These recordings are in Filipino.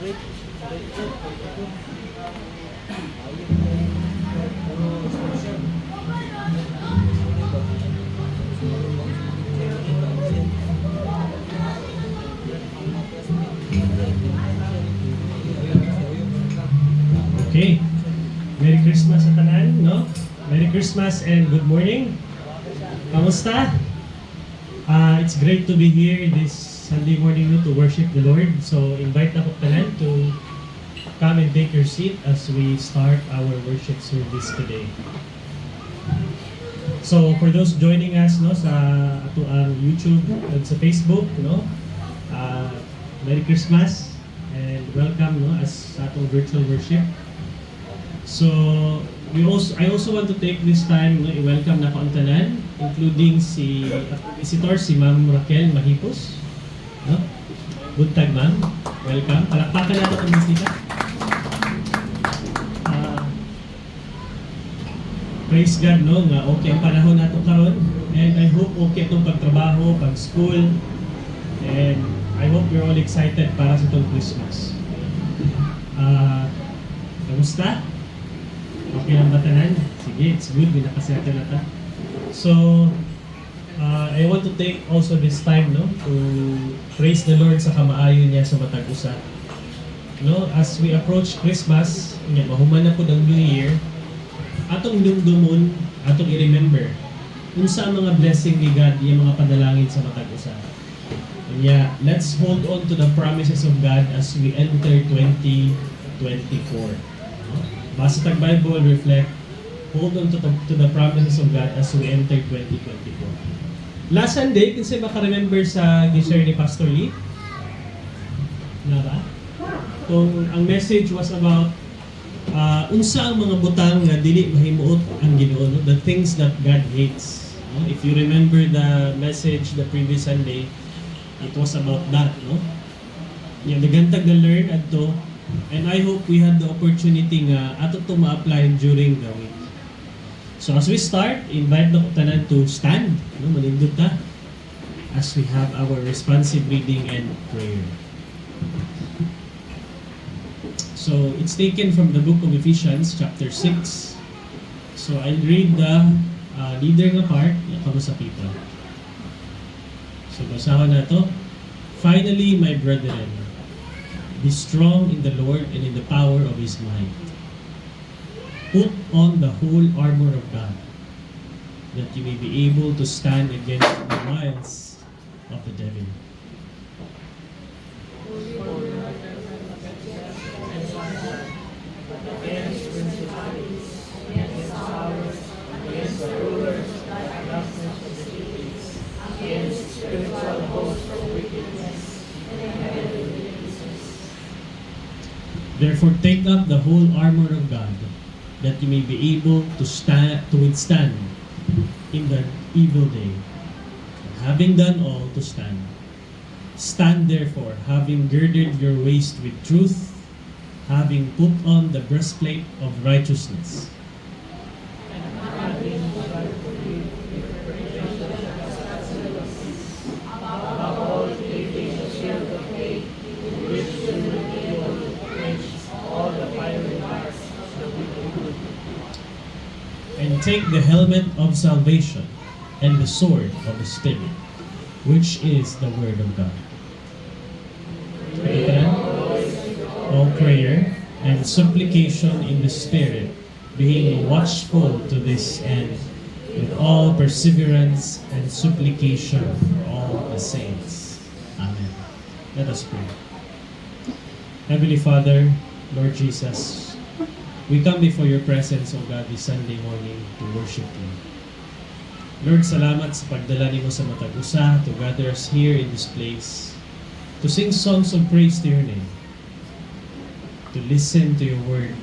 Okay. Merry Christmas sa tanan, no? Merry Christmas and good morning. Kamusta? It's great to be here this Sunday morning to worship the Lord. So invite ako tanan to come and take your seat as we start our worship service today. So for those joining us no sa ato ang YouTube at sa Facebook, no? Merry Christmas and welcome no as sa atong virtual worship. So I also want to take this time no i-welcome na ko ang tanan, including si visitor si Ma'am Raquel Mahipos, no? Buntag ma'am, welcome. Palakpakan natin ang bisita. Praise God no nga okay ang panahon nato karon, and I hope okay itong pagtrabaho, pag-school, and I hope you're all excited para sa itong Christmas. Kamusta? Okay lang ba tanan? Sige, it's good, binakaserte na ta. So, I want to take also this time no to praise the Lord sa kamaayo niya sa matag usa. No, as we approach Christmas, mahuman na po ang New Year, atong dumdumon, atong i-remember unsa ang mga blessing ni God, yung mga panalangin sa matag usa. And yeah, let's hold on to the promises of God as we enter 2024. Basa tag Bible, reflect, hold on to the promises of God as we enter 2024. Last Sunday, kasi maka-remember sa gishare ni Pastor Lee? Na ba? Kung ang message was about unsa ang mga butang nga dili mahimuot ang Ginoo, no? The things that God hates. No? If you remember the message the previous Sunday, it was about that, no? Yung nagantag na learn adto, and I hope we had the opportunity nga ato to ma-apply during the week. So as we start, invite na ko tanan to stand, no? Manindot ta as we have our responsive reading and prayer. So it's taken from the book of Ephesians chapter 6. So I'll read the leader nga part, kamo sa people. So basahon na to. Finally, my brethren, be strong in the Lord and in the power of His might. Put on the whole armor of God, that you may be able to stand against the wiles of the devil. Against principalities, against powers, against the rulers of darkness of the ages, against spiritual hosts of wickedness in heavenly places. Therefore, take up the whole armor of God, that you may be able to withstand in the evil day. Having done all, to stand. Stand therefore, having girded your waist with truth, having put on the breastplate of righteousness, above all taking the shield of faith, with which you will be able to quench all the fiery darts of the wicked, and take the helmet of salvation and the sword of the Spirit, which is the word of God. All prayer and supplication in the Spirit, being watchful to this end, with all perseverance and supplication for all the saints. Amen. Let us pray. Heavenly Father, Lord Jesus, we come before your presence, O God, this Sunday morning to worship you. Lord, salamat sa pagdala nimo sa matag usa to gather us here in this place to sing songs of praise to your name, to listen to your word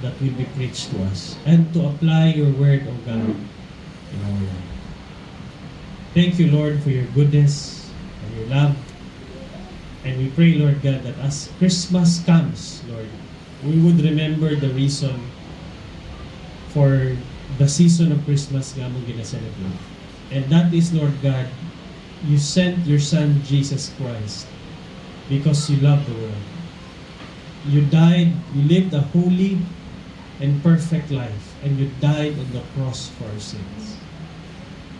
that will be preached to us, and to apply your word, O God, in our life. Thank you, Lord, for your goodness and your love. And we pray, Lord God, that as Christmas comes, Lord, we would remember the reason for the season of Christmas nga mong ginaselebrate. And that is, Lord God, you sent your Son, Jesus Christ, because you love the world. you died, you lived a holy and perfect life, and you died on the cross for our sins.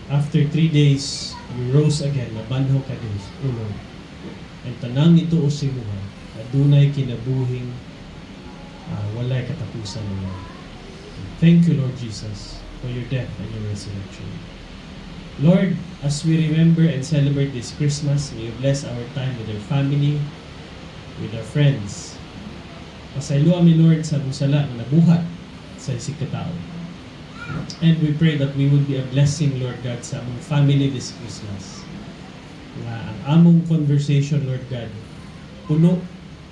After 3 days, you rose again, nabanhaw ka din, O Lord. And tanang ito o sinuha, adunay kinabuhing walay katapusan, O Lord. Thank you, Lord Jesus, for your death and your resurrection. Lord, as we remember and celebrate this Christmas, may you bless our time with our family, with our friends. Pasaylo kami, Lord, sa musala na nabuhat sa isig katao. And we pray that we will be a blessing, Lord God, sa among family this Christmas. Nga ang among conversation, Lord God, puno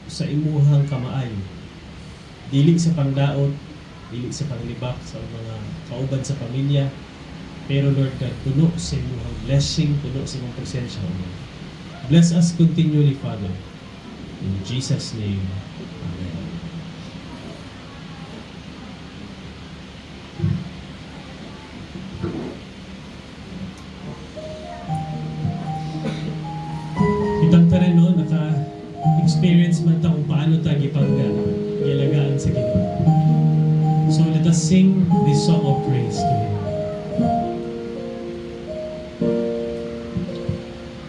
sa imuhang kamaayo. Dili sa pangdaot, dili sa panglibak sa mga kauban sa pamilya, pero Lord God, puno sa imuhang blessing, puno sa imong presensya, O Lord. Bless us continually, Father. In Jesus' name, Amen. Kitang pa rin, no, naka-experience man ta kung paano tayo ipangalagaan sa Ginoo. So let us sing this song of praise to Him.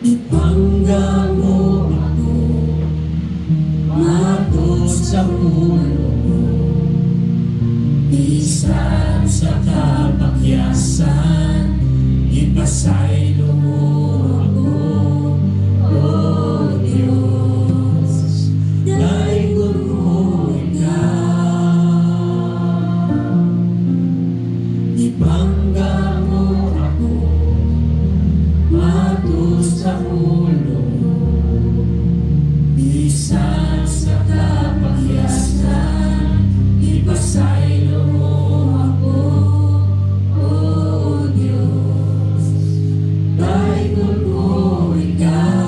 Ipangga mo ako, matod sa pulo mo, bisan sa kapakyasan, ipasaylo mo ako, O Diyos, daigod ko ikaw. Ipangga mo ako, matod sa ulo, bisan sa kapakyasan, ipasaylo mo ako, O Diyos, daigod ko ikaw.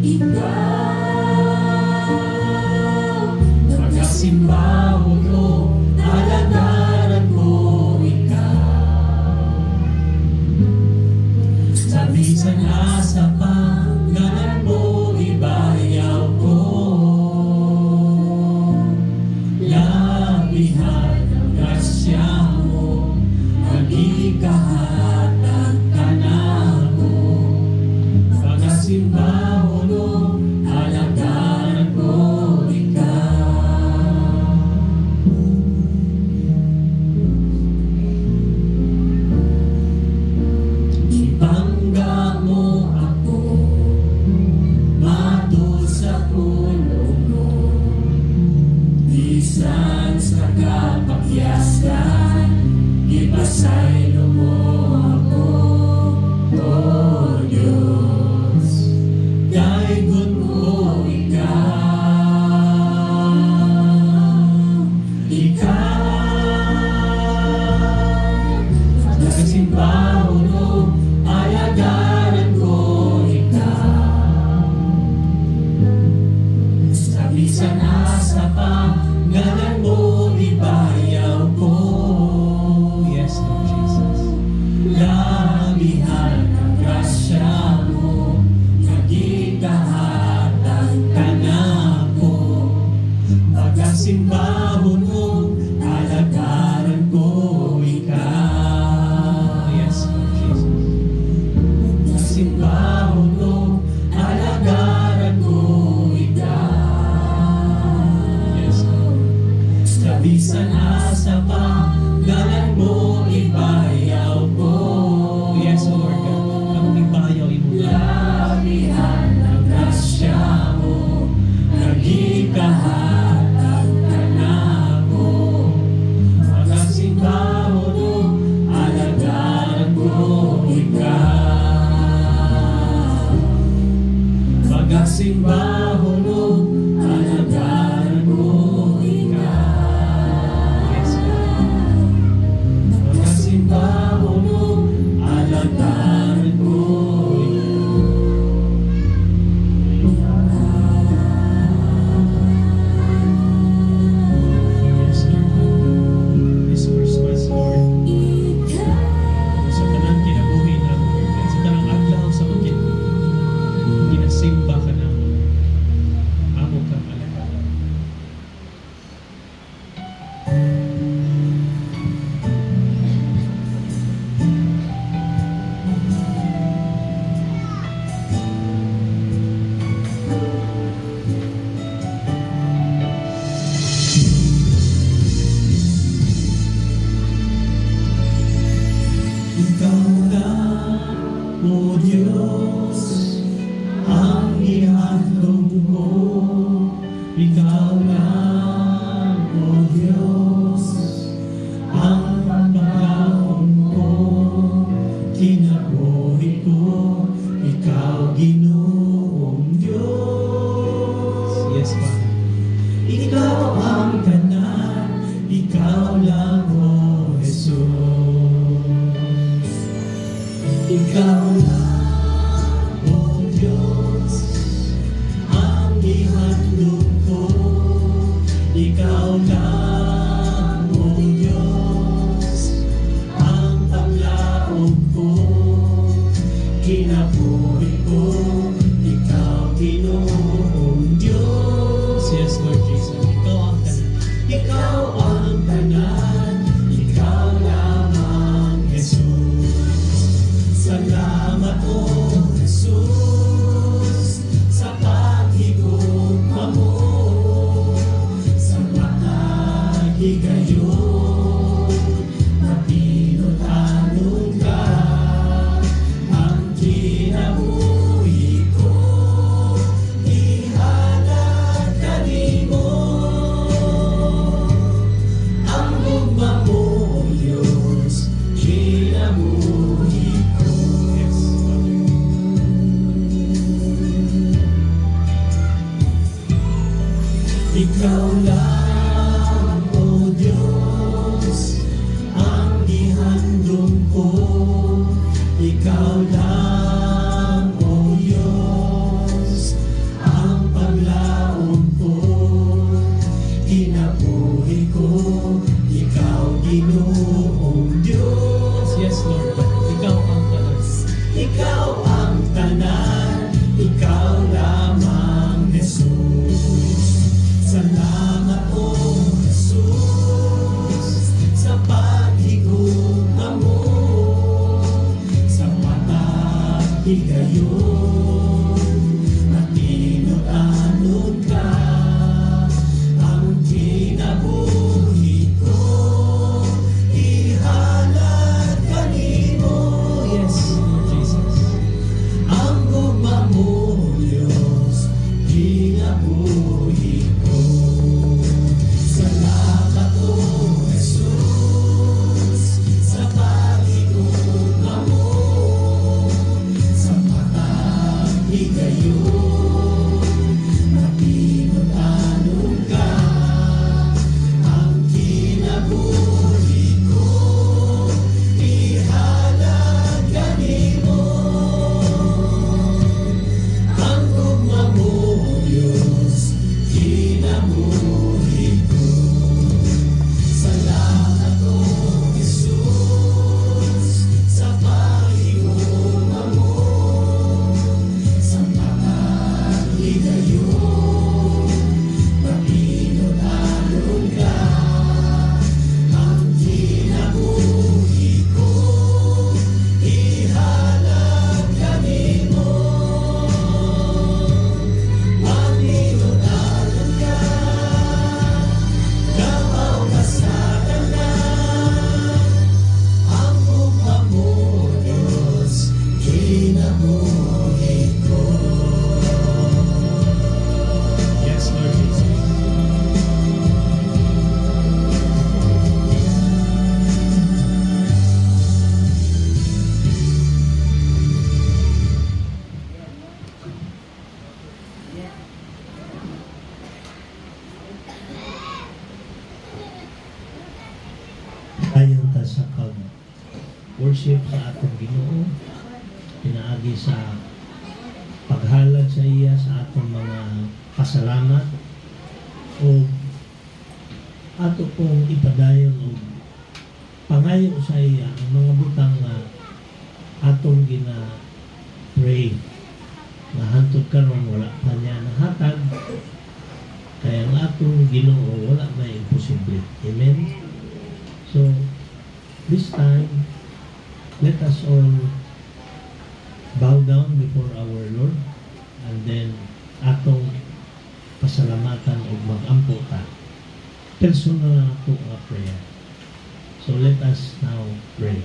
Ikaw, pagkasimba ko, alagaran ko ikaw. Sa bisan asa pa, ganan mo ibayaw ko. Labihan ang grasya mo, nagikahatag ka na ako. Pagkasimba mo, alagaran ko ikaw. Ipangga mo ako, matod sa pulo mo, bisan sa kapakyasan, ipasaylo mo ako, O Diyos, daigod ko ikaw. Ikaw, nagkasimba mo, alagaran ko ikaw. Sa bisan asa pa, ganan mo ibayaw ko. Yes, Lord Jesus. Labihan ang grasya mo, nagikahatag ka na ako. Pagkasimba mo, alagaran ko ikaw. Yes, Lord Jesus. Pagkasimba mo, alagaran ko ikaw. Yes, Lord. Sa bisan asa pa, ganan mo ibayaw ko. Yes, O Lord God. Ang ibayaw imo lang. Labihan ang grasya mo, nagikahatag ka na ako. Pagkasimba mo, alagaran ko ikaw. Pagkasimba mo, alagaran ko ikaw. Yes, Lord. Pagkasimba lang, O Diyos, ang paglaong ko, kinabuhi ko, Ikaw, Ginoong Diyos. Yes, Father. Ikaw ang tanan, Ikaw lang, O Jesus. Ikaw lang, O Diyos, ang ihandog ko. Ikaw lang, O Diyos, ang paglaog ko. Kinabuhi ko, Ikaw, Ginoong Diyos. Yes, Lord Jesus. Ikaw ang tanan. Ikaw ang tanan, Ikaw lamang, Jesus. Salamat, O Jesus, sa paghigugma mo, sa mga higayon, na pinutanon ka, ang kinabuhi ko, ihalad kanimo. Ang ugma mo, O Diyos, kinabuhi ko. Yes, Father. Ikaw lang, O Diyos, ang ihandog ko. Ikaw lang, O Diyos, ang paglaog ko. Kinabuhi ko, Ikaw, Ginoong Diyos. Yes, Lord. Ikaw ang tanan. Ikaw ang tanan, Ikaw lamang, Jesus. Salamat, O Jesus, sa paghigugma mo, sa mga higayon, na pinutanon ka, ang kinabuhi ko, ihalad kanimo. Yes, Lord Jesus. Ang ugma mo, Diyos, kinabuhi ko. Salamat, O Jesus, sa paghigugma mo, sa mga higayon, na pinutanon ka, ang kinabuhi ko, ihalad kanimo. Ang ugma mo, Diyos, kinabuhi ko. Salamat, O Jesus, sa paghigugma mo, sa mga higayon, na pinutanon ka, ang kinabuhi ko, ihalad kanimo. Ang pinutanon ka, gabaw ka sa tanan. Ang ugma mo, Diyos, kinabuhi ko. Yes, Lord Jesus. Ayon ta sa pag-worship sa atong Ginoo, pinaagi sa paghalad sa iya sa atong mga pasalamat o ato pong ipadayon o pangayo sa iya ang mga butang nga atong gina-pray na hantod karon wala pa niya nahatag kaya ang atong Ginoo wala may imposible. Amen. So, this time, let us all bow down before our Lord and then atong pasalamatan o mag-ampo ta. Personal na ito ang prayer. So, let us now pray.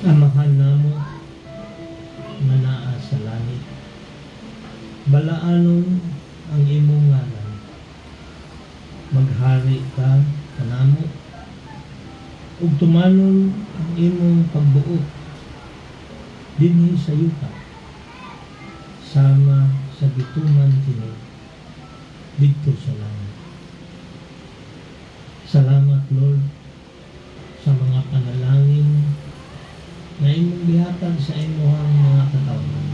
Amahan namo nga naa sa langit, balaanon ang imong ngalan, maghari ka kanamo, ug tumanon ang imong pagbuot dinhi sa yuta, sama sa bituman kini didto sa langit. Salamat Lord sa mga panalangin na imong gihatag sa imuhang mga katawhan.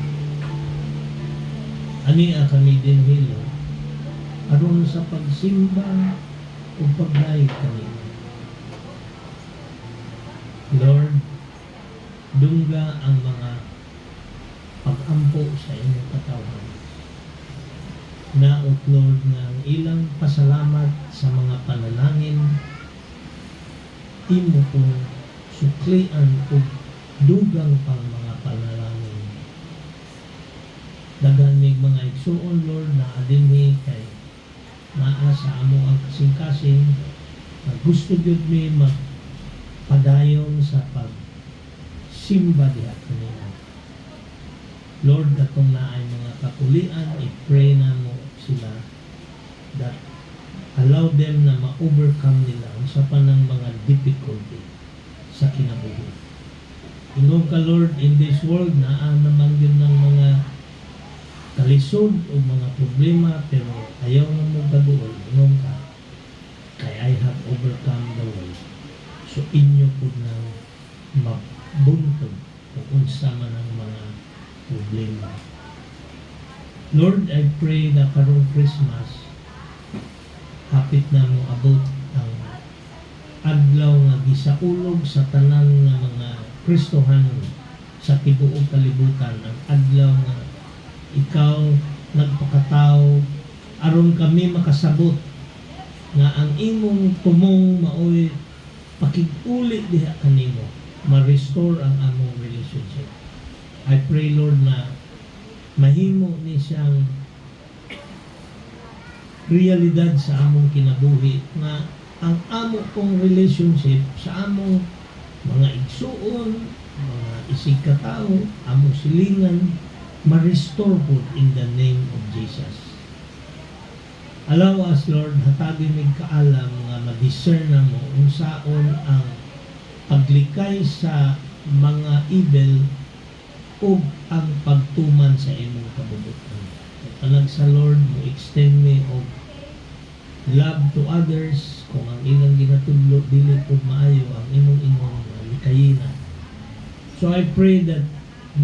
Ania kami din hilo aron sa pagsimba o pagdayeg kanimo. Lord, dungga ang mga pag-ampo sa inyong katawhan. Naot Lord nga ang ilang pasalamat sa mga panalangin imo kong suklian o dugang pang mga panalangin. Daghan mig mga igsuon Lord na adinhi kay naa sa amo ang kasing-kasing na gusto gyud mi magpadayon sa pagsimba diha kanina. Lord, katong naay mga kapulian, i-pray na mo sila that allow them na ma-overcome nila ang sa panang mga difficulty sa kinabuhi. Ingong ka Lord, in this world naa naman yun ng mga kalisod o mga problema, pero ayaw na mo gaduol. Ingong ka, kay I have overcome the world. So inyo po nang mabuntog kung unsa man ang mga problema. Lord, I pray na karong Christmas, hapit na mo abot ang adlaw nga gisaulog sa tanan nga mga Kristohanon sa tibuok kalibutan, ang adlaw nga ikaw nagpakatao aron kami makasabot nga ang imong tumong maoy pakig-uli diha kanimo, ma-restore ang among relationship. I pray Lord na mahimo ni siyang realidad sa among kinabuhi nga ang amo kong relationship sa among mga igsuon, mga isig katao, among silingan, ma-restore po in the name of Jesus. Allow us, Lord, hatagin mig kaalam nga ma-discern na mo kung saon ang paglikay sa mga evil o ang pagtuman sa imong kabubutan. Talag sa Lord, mo extend me of love to others, kung ang ilang ginatudlo dili po maayo ang imong likayina. So I pray that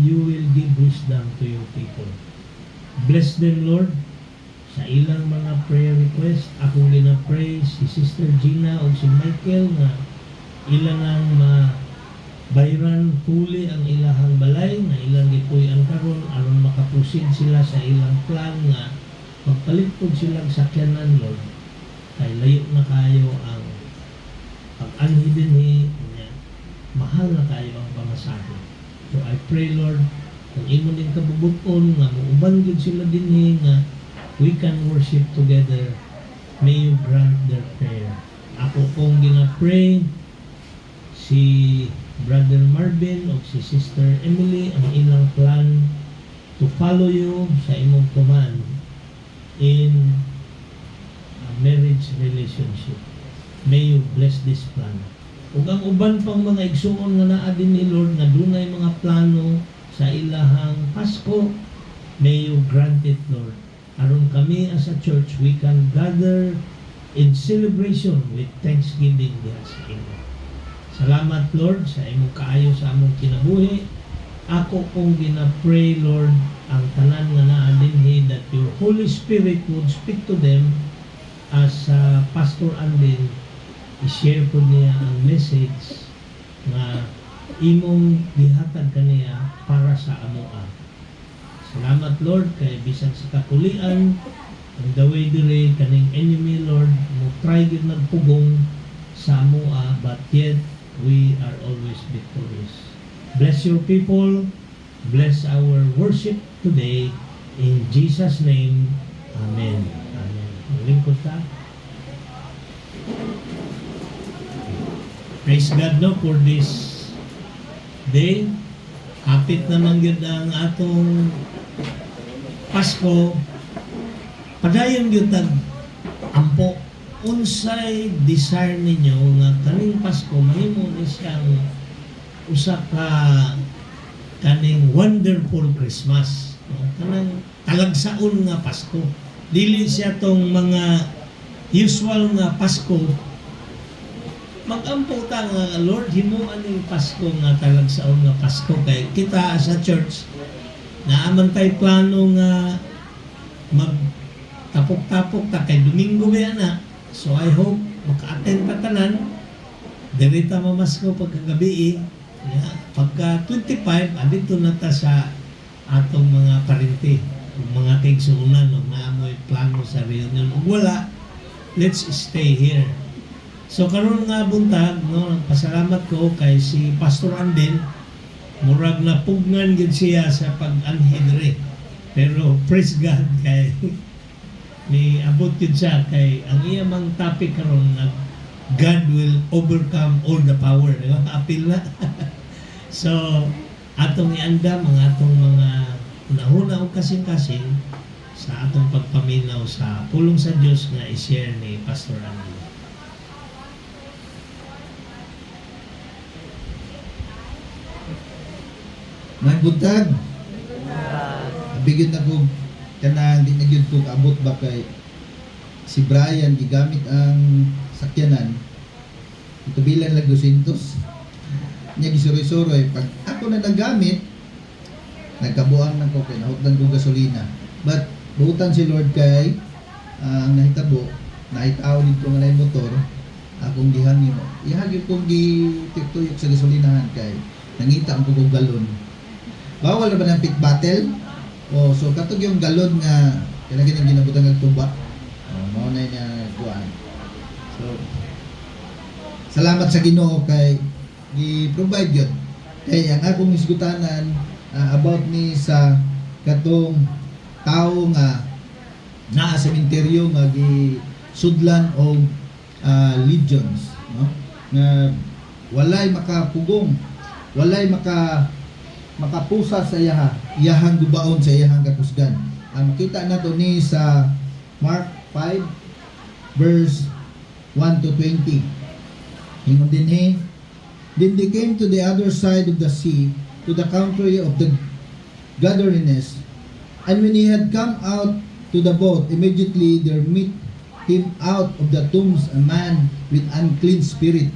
you will give wisdom to your people. Bless them, Lord, sa ilang mga prayer request. Akong gina-pray si Sister Gina o si Michael nga ilang ang bayran huli ang ilahang balay na ilang gipuy-an karon aron makaproceed sila sa ilang plan nga magpalit po silang sakyanan, Lord. Kay layo na kayo ang pag-anhi dinhi niya. Mahal na kayo ang pamasahe. So I pray, Lord, kung imo din kabubuton nga muuban gyud sila dinhi nga we can worship together, may you grant their prayer. Ako kong gina-pray si Brother Marvin o si Sister Emily ang ilang plan to follow you sa imong command in a marriage relationship. May you bless this plan. Ug ang uban pang mga igsuon nga naa din ni Lord nga dunay mga plano sa ilahang Pasko, may you grant it, Lord. Aron kami as a church, we can gather in celebration with thanksgiving diha sa imo. Salamat, Lord, sa imong kaayo sa among kinabuhi. Ako kong gina-pray, Lord, ang tanan nga naa dinhi that your Holy Spirit would speak to them as Pastor Andin i-share po niya ang message na imong gihatag kaniya para sa amoa. Salamat, Lord, kay bisag sa kakulian ang daway dire kaning enemy, Lord, mo try gyud nagpugong sa amoa, but yet we are always victorious. Bless your people, bless our worship today, in Jesus' name, Amen. Amen. Lingkod ta. Praise God, no, for this day. Hapit naman yun ang atong Pasko. Padayon yun tag ampo. Unsay desire ninyo nga kaning Pasko mahimo ni siyang usa ka kaning wonderful Christmas. No? Kanang talagsaon nga Pasko. Dili siya tong mga usual nga Pasko. Mag-ampo ta nga, Lord, himuan ning Pasko nga talagsaon nga Pasko kay kita as a church naaman tay plano nga magtapok-tapok ta kay Domingo ba na. So I hope maka-attend pa tanan. Dirita mamasko pagkagabi. Yeah. Pagka 25, andito na ta sa atong mga parente, mga tigsuunan, o naamoy plano sa reunion. Ug wala, let's stay here. So karon nga buntag, no, pasalamat ko kay si Pastor Andin, murag na pugnan gid siya sa pag-anhi dire. Pero praise God kay ni abot yun siya kay ang iyang topic karon na God will overcome all the power. Diba? Apil na. So, atong ianda mga atong mga unahuna o kasing-kasing sa atong pagpaminaw sa pulong sa Diyos na i-share ni Pastor Andy. Nagbuntag. Bigyan na ko kanang di na gyud ko abot ba kay si Brian gigamit ang sakyanan ito bilang lag 200 niya gisuroy-suroy pag ako na nagamit nagkabuang na ko kay nahutdan ko gasolina but buutan si Lord kay ang nahitabo nahitaw dito nga na motor akong gihangin ihagyo kong gituyok sa gasolinahan kay nangita ang kong galon bawal na ba ng pit battle. Oh, so katog yung galon nga kinaginang ginabutan ng tuba. Mao na niya kuan. So salamat sa Ginoo kay gi-provide yun. Kay ang akong isgutanan about ni sa katong tawo nga naa sa sementeryo nga gisudlan og legions, no? Nga walay makapugong, walay makapusa sa iyahang gubaon sa iyahang kakusgan. Makita nato ni sa Mark 5 verse 1 to 20. Ingon dinhi, then they came to the other side of the sea, to the country of the Gadarenes. And when he had come out to the boat, immediately there met him out of the tombs a man with unclean spirit,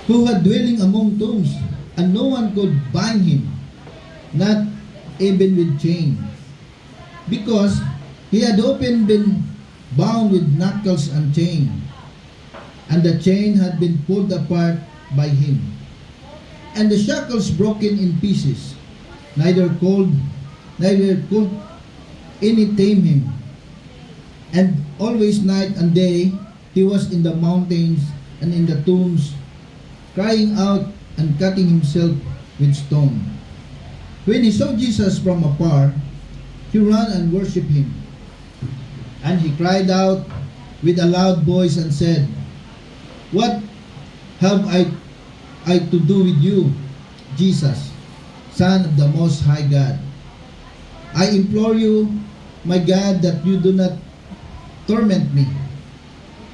who had dwelling among tombs, and no one could bind him, not even with chain, because he had often been bound with knuckles and chain. and the chain had been pulled apart by him, and the shackles broken in pieces. Neither could any tame him. And always night and day he was in the mountains and in the tombs, crying out and cutting himself with stone. When he saw Jesus from afar, he ran and worshipped him. And he cried out with a loud voice and said, "What have I to do with you, Jesus, Son of the Most High God? I implore you, my God, that you do not torment me."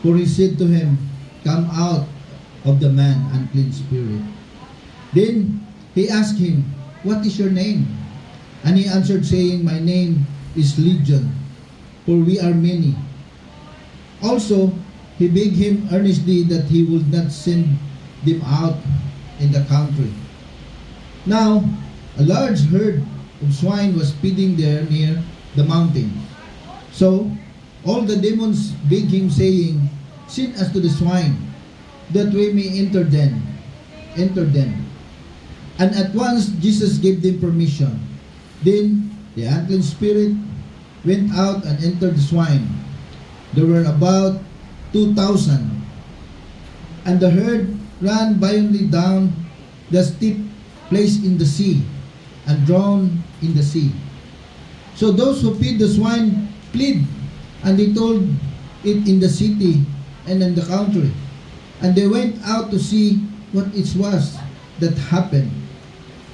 For he said to him, "Come out of the man, unclean spirit." Then he asked him, "What is your name?" And he answered, saying, "My name is Legion, for we are many." Also, he begged him earnestly that he would not send them out in the country. Now, a large herd of swine was feeding there near the mountain. So, all the demons begged him, saying, "Send us to the swine, that we may enter them." And at once Jesus gave them permission. Then the unclean spirit went out and entered the swine. There were about 2,000. And the herd ran violently down the steep place in the sea, and drowned in the sea. So those who feed the swine fled, and they told it in the city and in the country. And they went out to see what it was that happened.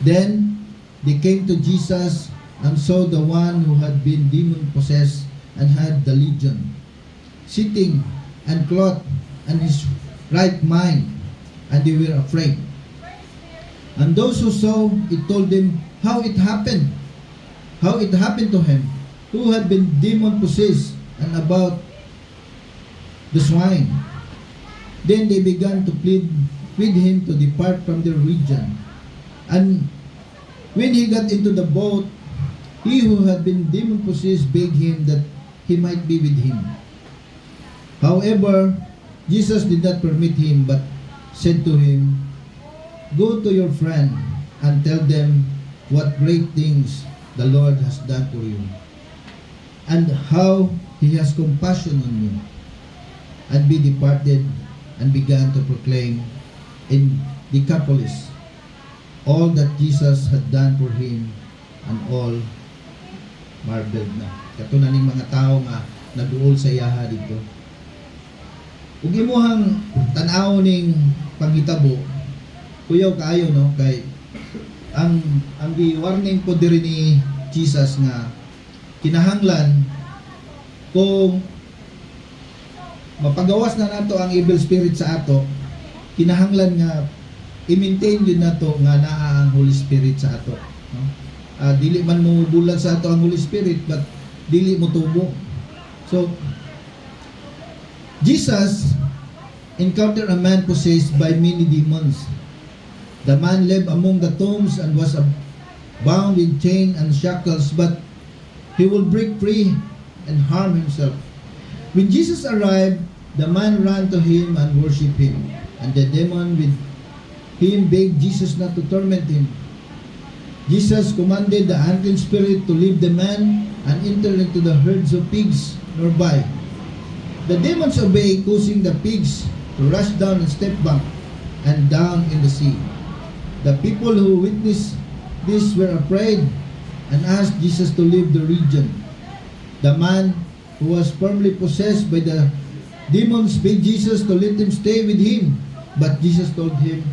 Then they came to Jesus and saw the one who had been demon-possessed and had the legion, sitting and clothed and his right mind, and they were afraid. And those who saw it told them how it happened to him, who had been demon-possessed, and about the swine. Then they began to plead with him to depart from their region. And when he got into the boat, he who had been demon-possessed begged him that he might be with him. However, Jesus did not permit him, but said to him, "Go to your friend and tell them what great things the Lord has done for you, and how he has compassion on you." And he departed and began to proclaim in Decapolis all that Jesus had done for him, and all marveled na. Katunan ning mga tao nga naduol sa iyaha dito. Ug imuhang tan-aw ning panghitabo, kuyaw kaayo no, kay ang gi-warning po diri ni Jesus nga kinahanglan kung mapagawas na nato ang evil spirit sa ato, kinahanglan nga i-maintain yun nato nga naa ang Holy Spirit sa ato, no? Dili man mo bulag sa ato ang Holy Spirit, but dili mo tubo. So Jesus encountered a man possessed by many demons. The man lived among the tombs and was bound with chain and shackles, but he will break free and harm himself. When Jesus arrived, the man ran to him and worshipped him, and the demon with him begged Jesus not to torment him. Jesus commanded the unclean spirit to leave the man and enter into the herds of pigs nearby. The demons obeyed, causing the pigs to rush down and step back and down in the sea. The people who witnessed this were afraid and asked Jesus to leave the region. The man who was firmly possessed by the demons begged Jesus to let him stay with him, but Jesus told him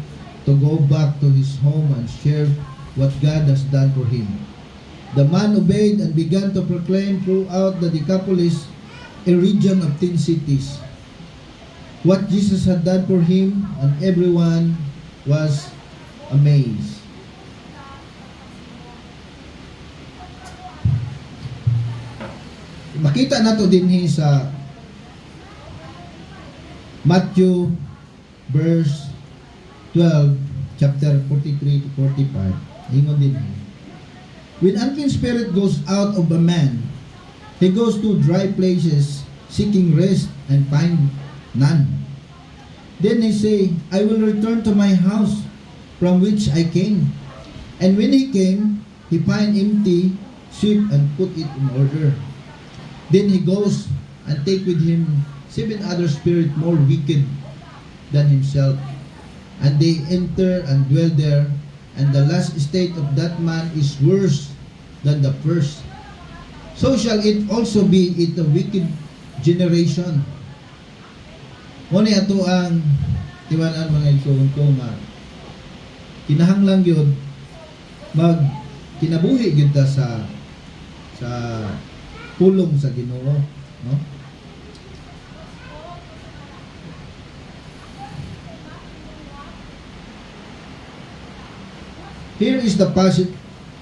to go back to his home and share what God has done for him. The man obeyed and began to proclaim throughout the Decapolis, a region of 10 cities, what Jesus had done for him, and everyone was amazed. Makita nato dinhi sa Matthew verse 12, chapter 43 to 45. Ingon din. When unclean spirit goes out of a man, he goes to dry places seeking rest and find none. Then he say, I will return to my house from which I came. And when he came, he find empty, sweep and put it in order. Then he goes and take with him 7 other spirits more wicked than himself. And they enter and dwell there. And the last state of that man is worse than the first. So shall it also be in the wicked generation. Muna ato ang tiwanan mga igsoon ko nga kinahanglan yun mag kinabuhi yun ta sa pulong sa Ginoo, no? Here is the passage.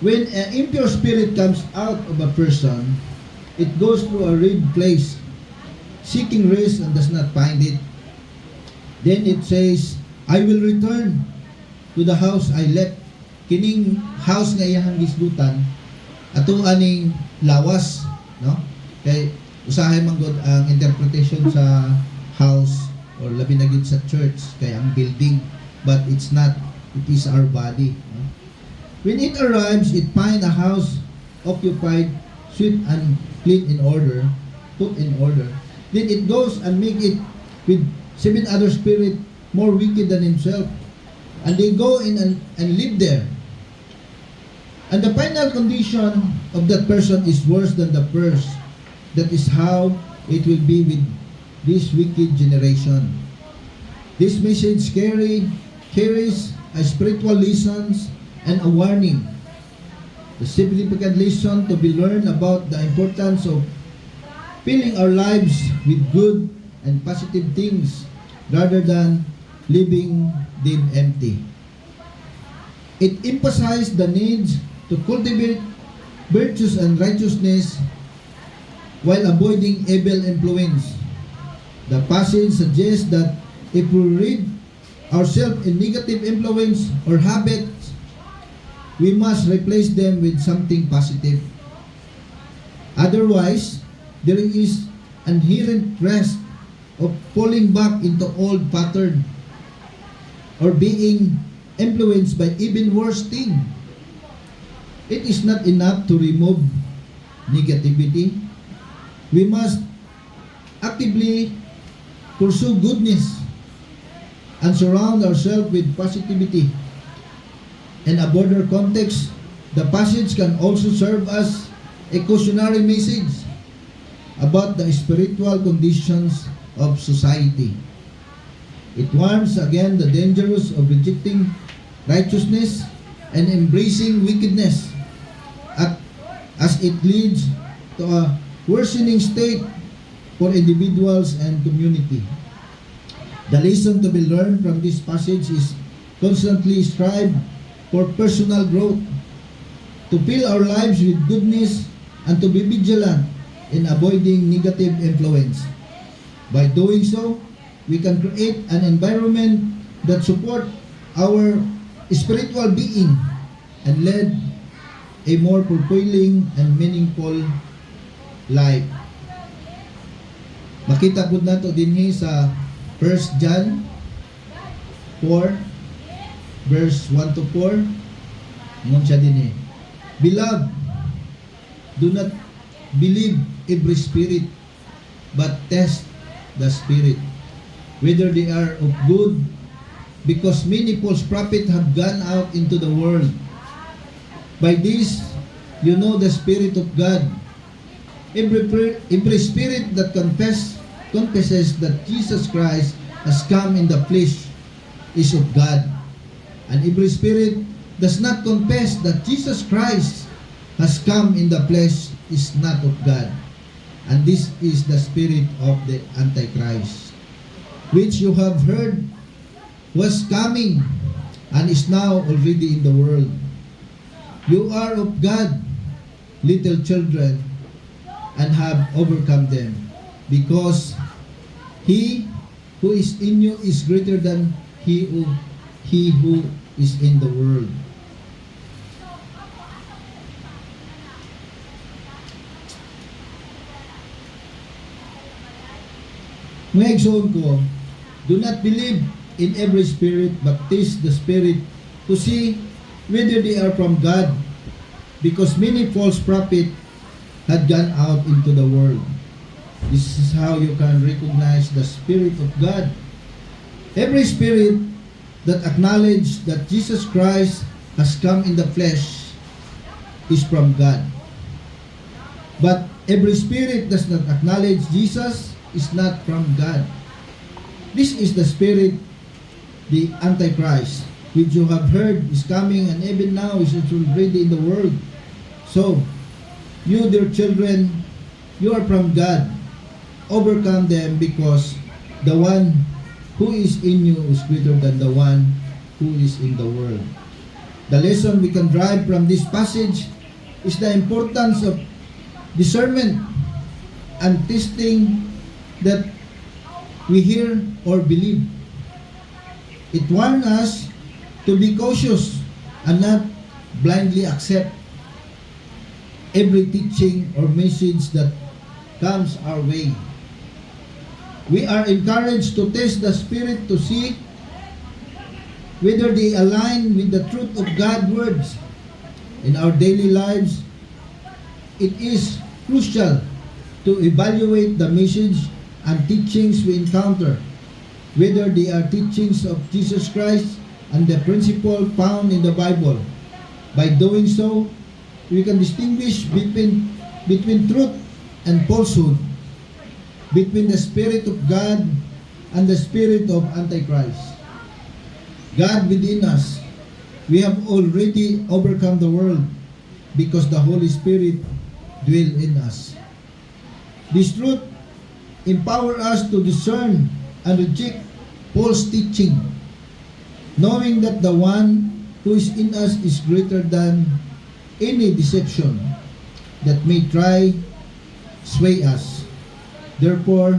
When an impure spirit comes out of a person, it goes through a reed place, seeking rest and does not find it. Then it says, I will return to the house I left. Kining house nga iyang gisgutan, ato aning lawas, no? Kay usahay man gud ang interpretation sa house or labi na gid sa church kay ang building, but it's not. It is our body, no? When it arrives, it finds a house occupied, swept and clean in order, put in order. Then it goes and make it with 7 other spirits more wicked than himself. And they go in and live there. And the final condition of that person is worse than the first. That is how it will be with this wicked generation. This message carries a spiritual lessons and a warning. The significant lesson to be learned about the importance of filling our lives with good and positive things rather than leaving them empty. It emphasized the need to cultivate virtues and righteousness while avoiding evil influence. The passage suggests that if we rid ourselves in negative influence or habits, we must replace them with something positive. Otherwise, there is inherent risk of falling back into old pattern or being influenced by even worse thing. It is not enough to remove negativity. We must actively pursue goodness and surround ourselves with positivity. In a broader context, the passage can also serve as a cautionary message about the spiritual conditions of society. It warns against the dangers of rejecting righteousness and embracing wickedness as it leads to a worsening state for individuals and community. The lesson to be learned from this passage is constantly strive for personal growth, to fill our lives with goodness, and to be vigilant in avoiding negative influence. By doing so, we can create an environment that supports our spiritual being and lead a more fulfilling and meaningful life. Makita po nato dinhi sa 1 John 4 verse 1 to 4. Ngon siya dinhi. Beloved, do not believe every spirit, but test the spirit, whether they are of good, because many false prophets have gone out into the world. By this, you know the Spirit of God. Every spirit that confesses that Jesus Christ has come in the flesh is of God. And every spirit does not confess that Jesus Christ has come in the flesh is not of God. And this is the spirit of the Antichrist, which you have heard was coming and is now already in the world. You are of God, little children, and have overcome them, because he who is in you is greater than he who is in the world. Mga igsoon ko, Do not believe in every spirit, but test the spirit to see whether they are from God, because many false prophets had gone out into the world. This is how you can recognize the Spirit of God. Every spirit that acknowledges that Jesus Christ has come in the flesh is from God. But every spirit does not acknowledge Jesus is not from God. This is the spirit, the Antichrist, which you have heard is coming, and even now is already in the world. So, you, dear children, you are from God. Overcome them, because the one who is in you is greater than the one who is in the world. The lesson we can derive from this passage is the importance of discernment and testing that we hear or believe. It warns us to be cautious and not blindly accept every teaching or message that comes our way. We are encouraged to test the Spirit to see whether they align with the truth of God's words. In our daily lives, it is crucial to evaluate the message and teachings we encounter, whether they are teachings of Jesus Christ and the principle found in the Bible. By doing so, we can distinguish between truth and falsehood, between the Spirit of God and the spirit of Antichrist. God within us, we have already overcome the world because the Holy Spirit dwells in us. This truth empowers us to discern and reject false teaching, knowing that the one who is in us is greater than any deception that may try sway us. Therefore,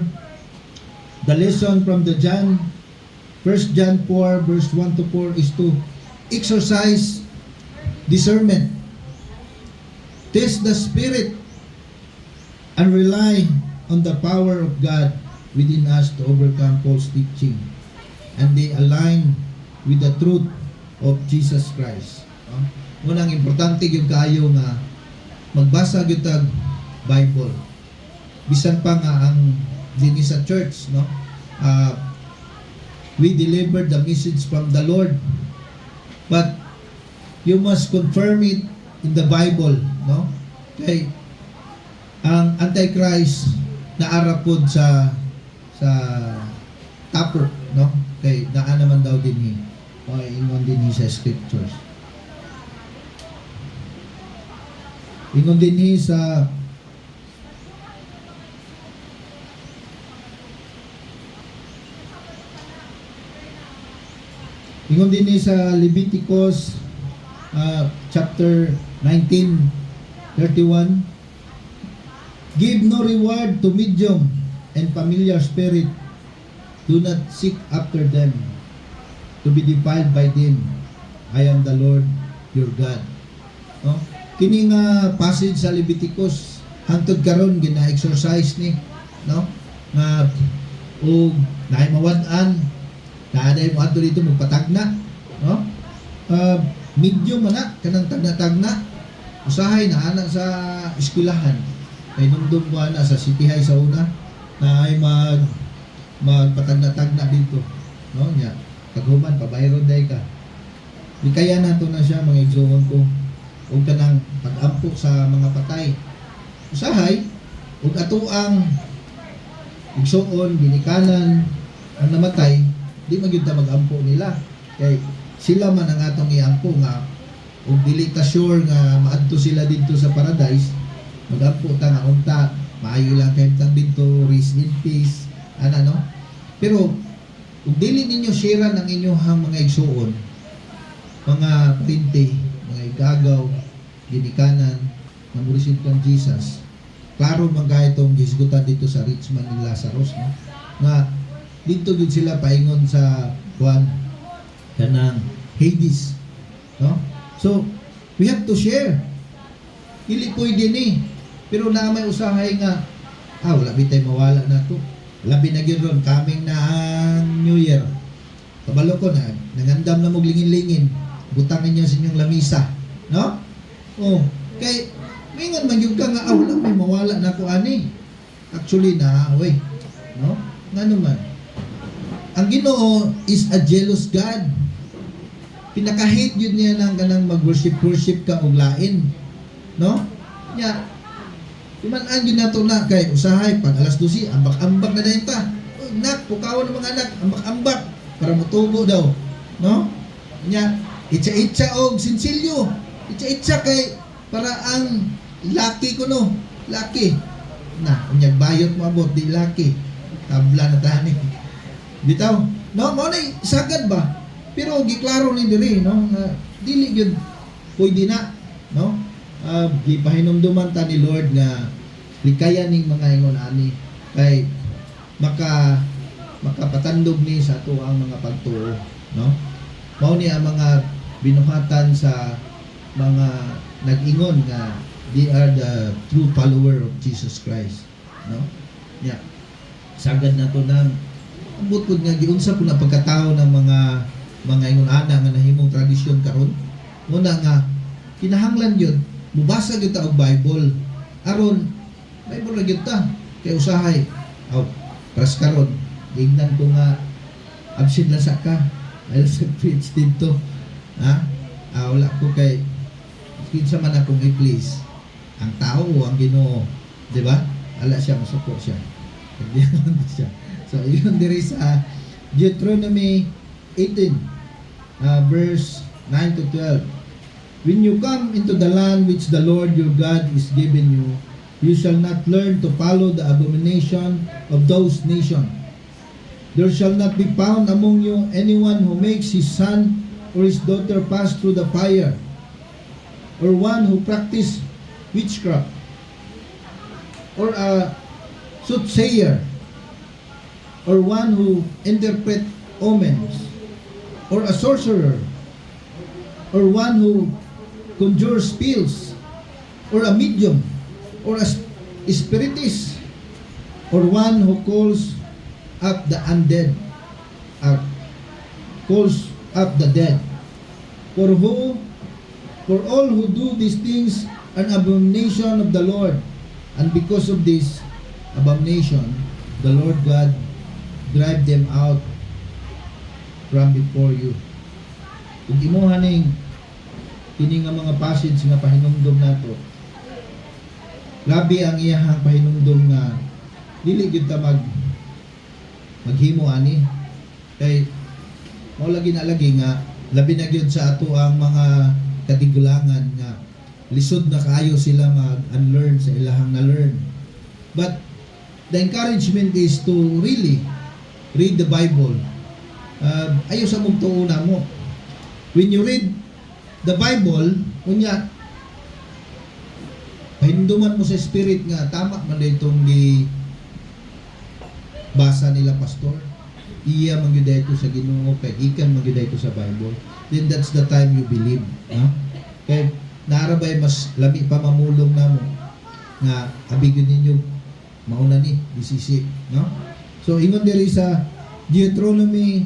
the lesson from the 1 John 4 verse 1 to 4 is to exercise discernment, test the Spirit, and rely on the power of God within us to overcome false teaching, and they align with the truth of Jesus Christ. Munang importante yung kayo nga magbasa gyud tag Bible. Bisan pa nga ang dinhi sa church, no? We delivered the message from the Lord, but you must confirm it in the Bible, no? Kay ang Antichrist naara pod sa tupper, no? Kay naa naman daw dinhi o ingon dinhi sa scriptures. Ingon dinhi sa Leviticus chapter 19:31, give no reward to medium and familiar spirit, do not seek after them to be defiled by them. I am the Lord your God. No? Kini nga passage sa Leviticus hangtod karon gina-exercise ni, no? Nga og naay mawad-an, naaday mo ato dito magpatagna, no? Medium man kanang tagna-tagna, usahay na ana sa eskwelahan. Kay nundong mo na sa City High sa una na ay magpatagna-tagna dito, no? Nya paghuman pabayron day ka. Di kaya nato na siya mga igsoon ko ug kanang pag-ampo sa mga patay. Usahay ug ato ang igsoon ginikanan ang namatay, di magyud ta mag-ampo nila. Kay sila man ang atong iampo nga ug dili ta sure nga maadto sila dito sa paradise. Mag-ampo ta nga unta maayo lang kay tang dito, rest in peace, no? Pero ug dili ninyo share ang inyong mga igsoon, mga pinte, mga igagaw, ginikanan, na murisid kang Jesus. Klaro man kaya itong gisgutan dito sa rich man ni Lazarus, no? Nga dito gid sila paingon sa kuan kanang Hades, no? So we have to share. Dili pwede ni, pero na may usahay nga wala bitay mawala na to. labi na gyud ron coming na ang New Year. Kabalo ko na nangandam na mo lingin-lingin. Butang ninyo sa inyong lamisa, no? Oh, kay mingon man gyud ka nga wala may mawala na ko ani. Actually na, no? Ngano man. Ang Ginoo is a jealous God. Pinaka-hate yun niya ng kanang mag-worship ka og lain. No? Nya, iman-an yun nato na kay usahay pag alas 12, ambak-ambak na dayon ta. Nak, pukawan ng mga anak, ambak-ambak para mutubo daw. No? Nya, itsa-itsa og sinsilyo. Itsa-itsa kay para ang laki ko no. Laki. Na, unyag bayot mo abot di laki. Tabla na tani. Bitaw, no, mo na sagad ba? Pero giklaro ni diri, no, nga dili gyud pwede na, no? Gipahinumduman ta ni Lord nga likayan ning mga ingon ani kay makapatandog ni sa ato ang mga pagtuo, no? Mao ni ang mga binuhatan sa mga nag-ingon nga they are the true follower of Jesus Christ, no? Yeah. Sagad na to nang ambot pud nga giunsa pud na pagkatao ng mga ingon ana nga nahimong tradisyon karon. Muna nga kinahanglan yun mubasa gyud ta og Bible aron Bible ra gyud ta kay usahay pras karon ignan ko nga absent lang sa ka ay sa preach dito wala ko kay kinsa man akong i-please ang tao ang Ginoo, di ba? Ala siya masuko siya. Siya. So, yun diri sa Deuteronomy 18, verse 9 to 12. When you come into the land which the Lord your God is giving you, you shall not learn to follow the abomination of those nations. There shall not be found among you anyone who makes his son or his daughter pass through the fire, or one who practices witchcraft, or a soothsayer, or one who interpret omens, or a sorcerer, or one who conjures spells, or a medium, or a spiritist, or one who calls up the undead, calls up the dead. For all who do these things are an abomination of the Lord, and because of this abomination, the Lord God drive them out from before you. Kung imuha ning kini nga mga passage nga pahinumdom nato, labi ang iyahang pahinumdom nga dili gyud ta maghimo ani kay mao lagi na lagi nga labi na gyud sa ato ang mga katigulangan nga lisod na kaayo sila mag-unlearn sa ilahang na-learn. But the encouragement is to really read the Bible. Ayaw sa mong tuuna mo. When you read the Bible, unya, pahinduman mo sa spirit nga, tama man itong basa nila pastor. Iya magyuday ito sa Ginoo, kay ikan magyuday ito sa Bible. Then that's the time you believe. No? Kaya narabay mas lami pa mamulong na mo nga abigin ninyo mauna ni bisisi, no? So ingon diri sa Deuteronomy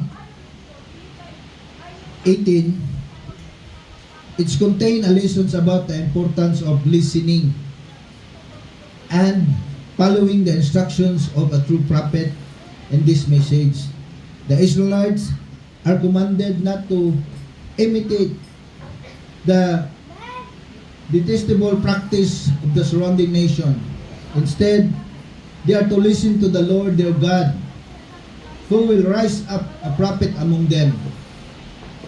18, it's contain a lessons about the importance of listening and following the instructions of a true prophet in this message. The Israelites are commanded not to imitate the detestable practice of the surrounding nation. Instead, they are to listen to the Lord their God, who will rise up a prophet among them.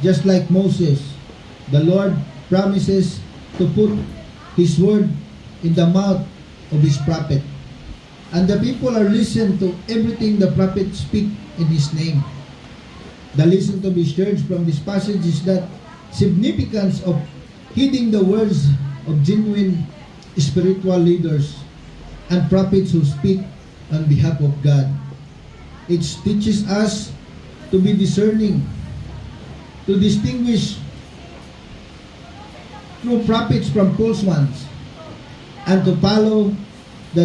Just like Moses, the Lord promises to put His word in the mouth of His prophet. And the people are listen to everything the prophet speak in His name. The lesson to be shared from this passage is that significance of heeding the words of genuine spiritual leaders and prophets who speak on behalf of God. It teaches us to be discerning, to distinguish true prophets from false ones, and to follow the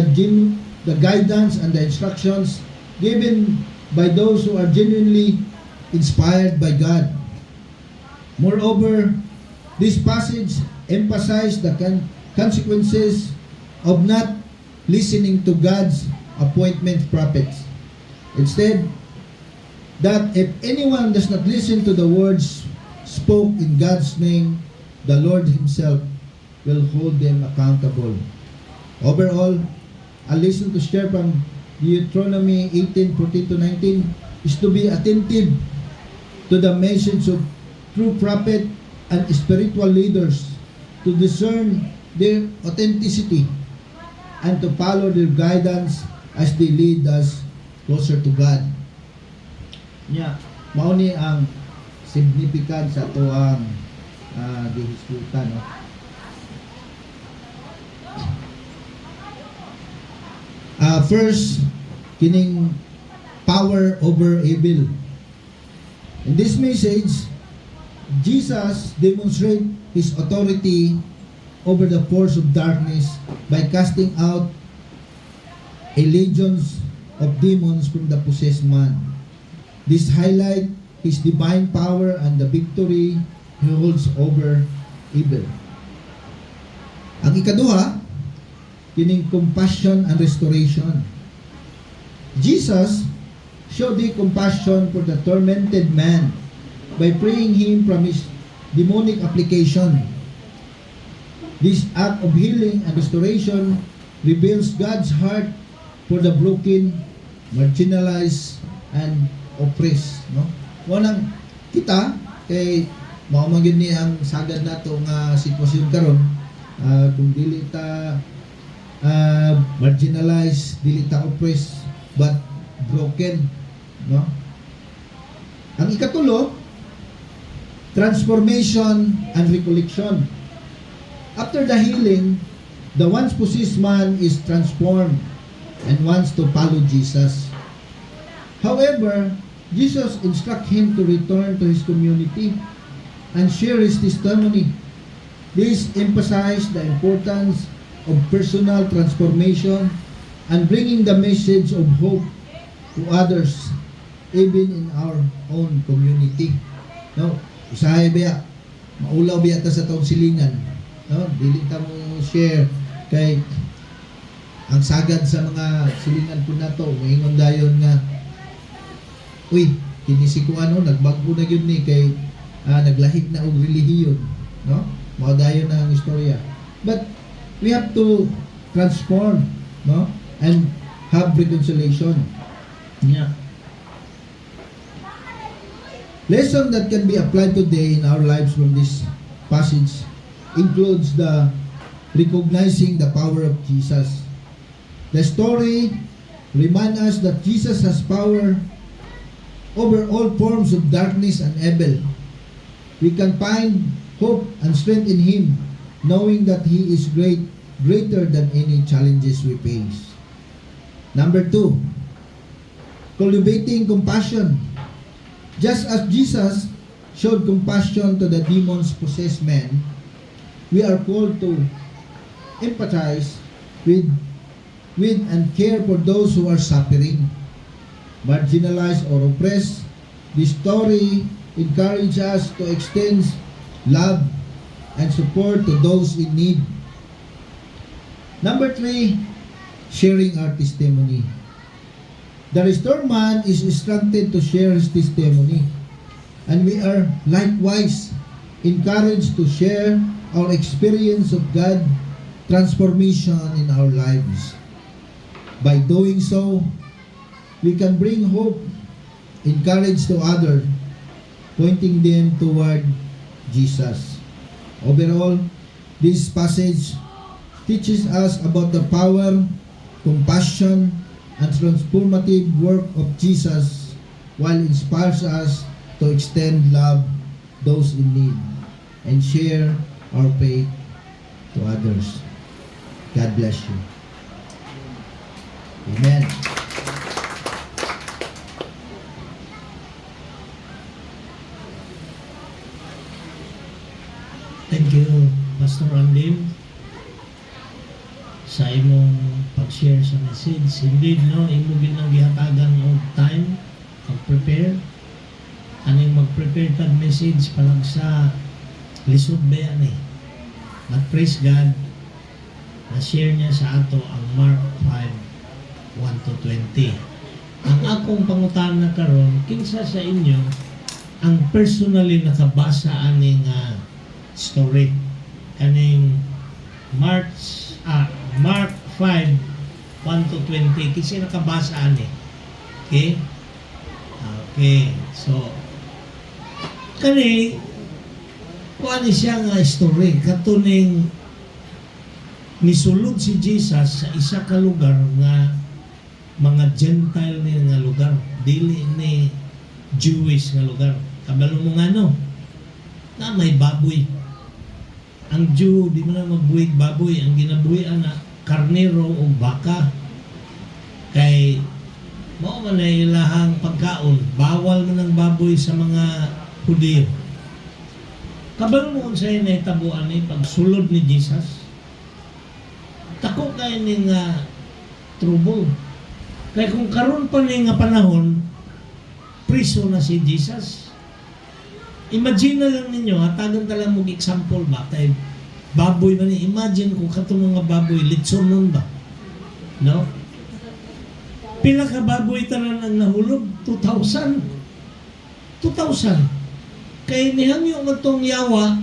guidance and the instructions given by those who are genuinely inspired by God. Moreover, this passage emphasizes the consequences of not listening to God's appointment prophets. Instead, that if anyone does not listen to the words spoke in God's name, the Lord Himself will hold them accountable. Overall, a lesson to share from Deuteronomy 18:14-19 is to be attentive to the message of true prophet and spiritual leaders, to discern their authenticity and to follow their guidance as they lead us closer to God. Nya, mao ni ang significant sa tuang gihisgutan, no? First, kining power over evil. In this message, Jesus demonstrates His authority over the force of darkness by casting out a legions of demons from the possessed man. This highlights His divine power and the victory He holds over evil. Ang ikaduha, kining compassion and restoration. Jesus showed the compassion for the tormented man by freeing him from his demonic application. This act of healing and restoration reveals God's heart for the broken, marginalized, and oppressed. No? Unang kita kay mao man gyud ni ang sagad nato nga sitwasyon karon, kung dili ta marginalized, dili ta oppressed, but broken, no? Ang ikatulo, transformation and recollection. After the healing, the once possessed man is transformed and wants to follow Jesus. However, Jesus instructs him to return to his community and share his testimony. This emphasizes the importance of personal transformation and bringing the message of hope to others, even in our own community. No, usahay biya, maulaw biya ta sa taong silingan. No, dili ta mo share kay ang sagad sa mga silingan po nato, moingon dayon nga, uy, kini si ko ano, nagbago na gyud ni kay naglahig na og relihiyon, no? Mao dayon na ang istorya. But we have to transform, no? And have reconciliation. Yeah. Lesson that can be applied today in our lives from this passage includes the recognizing the power of Jesus. The story reminds us that Jesus has power over all forms of darkness and evil. We can find hope and strength in Him, knowing that He is greater than any challenges we face. Number 2, cultivating compassion. Just as Jesus showed compassion to the demons-possessed men, we are called to empathize with and care for those who are suffering, marginalized or oppressed. This story encourages us to extend love and support to those in need. Number 3, sharing our testimony. The restored man is instructed to share his testimony, and we are likewise encouraged to share our experience of God transformation in our lives. By doing so, we can bring hope, encourage to others, pointing them toward Jesus. Overall, this passage teaches us about the power, compassion, and transformative work of Jesus, while inspires us to extend love those in need and share our faith to others. God bless you. Amen. Thank you, Pastor Andim, sa imong mag-share sa message. Indeed, no, imo ginang gihatagan og time mag-prepare. Aning mag-prepare tag message palag sa lisod ba yan eh. But praise God, na-share niya sa ato ang Mark 5, 1-20. Ang akong pangutana karon, kinsa sa inyo ang personally nakabasa aning story kaning Mark 5, 1-20. Kinsa nakabasa ani? Okay? Okay. So, kani kuan siya nga story katuning nisulod si Jesus sa isa ka lugar nga mga Gentile ni nga lugar, dili ni Jewish nga lugar. Kabalo mo nga no, na may baboy. Ang Jew, di mo na magbuhig baboy. Ang ginabuhian na karnero o baka. Kay mao man na ilahang pagkaon. Bawal man ang baboy sa mga Hudiyo. Kabalo mo kung sa'yo na itabuan ni pagsulod ni Jesus. Tako kayo ni nga trouble. Kaya kung karon pa ni nga panahon, priso na si Jesus. Imagine na lang ninyo, hatagan talang mong example ba? Kaya baboy man ni, imagine kung katong mga baboy, litson nun ba? No? Pila ka baboy tanan ang nahulog? 2,000. 2,000. Kaya nihangyo nga tong yawa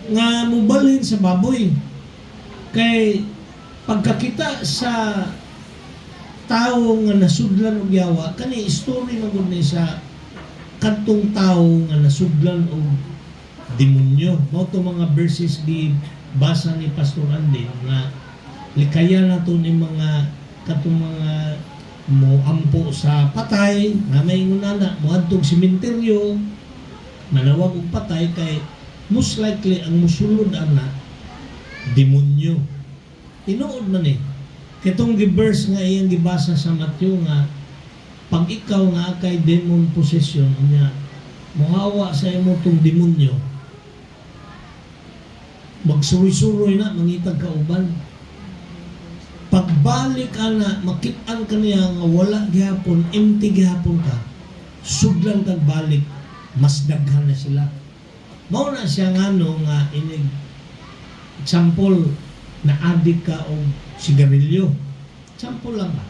nga mubalhin sa baboy. Kay pagkakita sa tao nga nasudlan og yawa, kani story na gud ni sa kadtong tao nga nasudlan og demonyo. Mao to mga verses di basa ni Pastor Andy nga likaya na to ni mga katong mga mo ampo sa patay nga may ngunana mo adtong sementeryo manawag og patay kay most likely ang musulod ana demonyo. Tinuod man eh. Kitong gi-verse nga iyang gibasa sa Matthew nga pag ikaw nga kay demon possession niya mohawa sa imo tong demonyo magsuroy-suroy na mangitag kauban. Pagbalik ana makit-an kaniya nga wala gihapon, empty gihapon ka, sudlan kag balik mas daghan na sila. Mao na siya nga no nga inig example na adik ka o sigarilyo. Example lang ba?